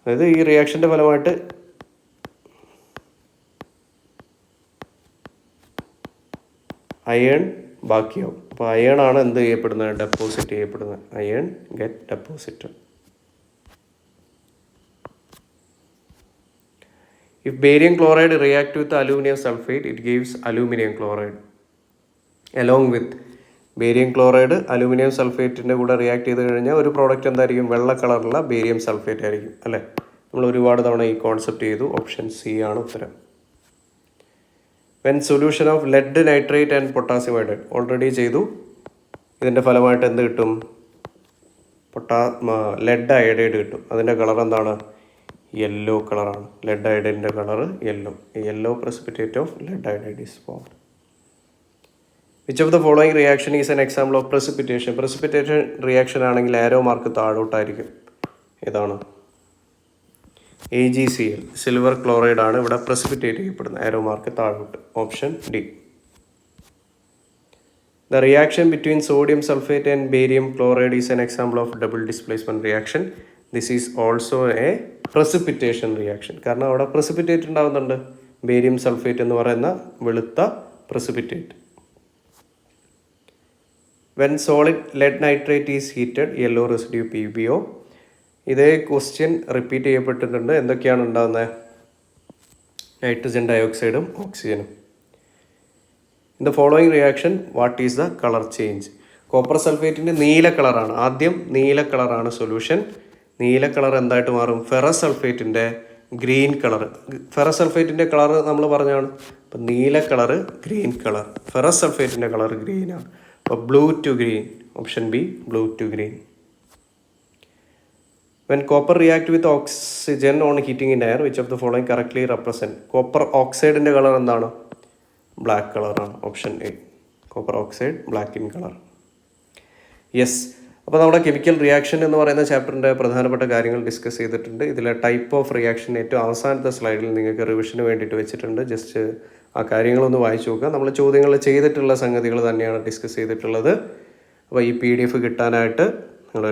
Speaker 1: അതായത് ഈ റിയാക്ഷൻ്റെ ഫലമായിട്ട് അയേൺ ബാക്കിയാവും. അപ്പോൾ അയേണാണ് എന്ത് ചെയ്യപ്പെടുന്നത്? ഡെപ്പോസിറ്റ് ചെയ്യപ്പെടുന്നത്. Iron get deposit. If barium chloride react with aluminum sulfate, it gives aluminum chloride. Along with barium chloride aluminium സൾഫേറ്റിൻ്റെ കൂടെ റിയാക്ട് ചെയ്ത് കഴിഞ്ഞാൽ ഒരു പ്രോഡക്റ്റ് എന്തായിരിക്കും? വെള്ള കളറുള്ള ബേരിയം സൾഫേറ്റ് ആയിരിക്കും, അല്ലേ? നമ്മൾ ഒരുപാട് തവണ ഈ കോൺസെപ്റ്റ് ചെയ്തു. ഓപ്ഷൻ സി ആണ് ഉത്തരം. When solution of lead nitrate and potassium iodide, already ചെയ്തു. ഇതിൻ്റെ ഫലമായിട്ട് എന്ത് കിട്ടും? ലെഡ് അയോഡൈഡ് കിട്ടും. അതിൻ്റെ കളർ എന്താണ്? യെല്ലോ കളറാണ്. ലെഡ് അയോഡൈഡിൻ്റെ colour yellow precipitate of lead iodide is formed. Which of the following reaction is an example of precipitation reaction ആണെങ്കിൽ ആരോ മാർക്ക് താഴോട്ടായിരിക്കും. ഏതാണ്? AgCl, സിൽവർ ക്ലോറൈഡ് ആണ് ഇവിടെ പ്രസിപ്പിറ്റേറ്റ് ചെയ്യപ്പെടുന്നത്. ആരോ മാർക്ക് താഴോട്ട്. Option D. The reaction between sodium sulfate and barium chloride is an example of double displacement reaction. This is also a precipitation reaction. കാരണം അവിടെ precipitate ഉണ്ടാകുന്നുണ്ട്. Barium sulphate എന്ന് പറയുന്ന വെളുത്ത precipitate. When solid lead nitrate is heated, yellow residue PbO. ഇതേ question repeat ചെയ്യപ്പെട്ടിട്ടുണ്ട്. എന്തൊക്കെയാണ് ഉണ്ടാകുന്നത്? നൈട്രജൻ ഡയോക്സൈഡും ഓക്സിജനും. In the following reaction what is the colour change? Copper സൾഫേറ്റിൻ്റെ നീല കളറാണ്. ആദ്യം നീല കളറാണ് സൊല്യൂഷൻ. നീല കളർ എന്തായിട്ട് മാറും? ഫെറസ് സൾഫേറ്റിൻ്റെ ഗ്രീൻ കളർ. ഫെറസ് സൾഫേറ്റിൻ്റെ കളർ നമ്മൾ പറഞ്ഞാണ്. അപ്പം നീല കളറ് ഗ്രീൻ കളർ. ഫെറസ് സൾഫേറ്റിൻ്റെ കളർ ഗ്രീനാണ്. അപ്പോൾ blue to green. Option B, blue to green. When copper react with oxygen on heating in air, which of the following correctly represent? Copper ഓക്സൈഡിൻ്റെ colour എന്താണ്? Black കളറാണ്. Option A, copper oxide black in colour. Yes, അപ്പോൾ നമ്മുടെ chemical reaction എന്ന് പറയുന്ന ചാപ്റ്ററിൻ്റെ പ്രധാനപ്പെട്ട കാര്യങ്ങൾ ഡിസ്കസ് ചെയ്തിട്ടുണ്ട്. ഇതിലെ ടൈപ്പ് ഓഫ് റിയാക്ഷൻ ഏറ്റവും അവസാനത്തെ സ്ലൈഡിൽ നിങ്ങൾക്ക് റിവിഷന് വേണ്ടിയിട്ട് വെച്ചിട്ടുണ്ട്. ജസ്റ്റ് ആ കാര്യങ്ങളൊന്ന് വായിച്ചു നോക്കുക. നമ്മൾ ചോദ്യങ്ങൾ ചെയ്തിട്ടുള്ള സംഗതികൾ തന്നെയാണ് ഡിസ്കസ് ചെയ്തിട്ടുള്ളത്. അപ്പോൾ ഈ PDF കിട്ടാനായിട്ട് നിങ്ങൾ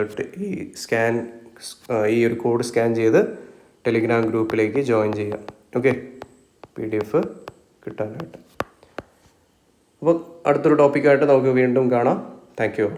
Speaker 1: ഈ ഒരു കോഡ് സ്കാൻ ചെയ്ത് ടെലിഗ്രാം ഗ്രൂപ്പിലേക്ക് ജോയിൻ ചെയ്യുക. ഓക്കെ, PDF കിട്ടാനായിട്ട്. അപ്പോൾ അടുത്തൊരു ടോപ്പിക്കായിട്ട് നമുക്ക് വീണ്ടും കാണാം. Thank you.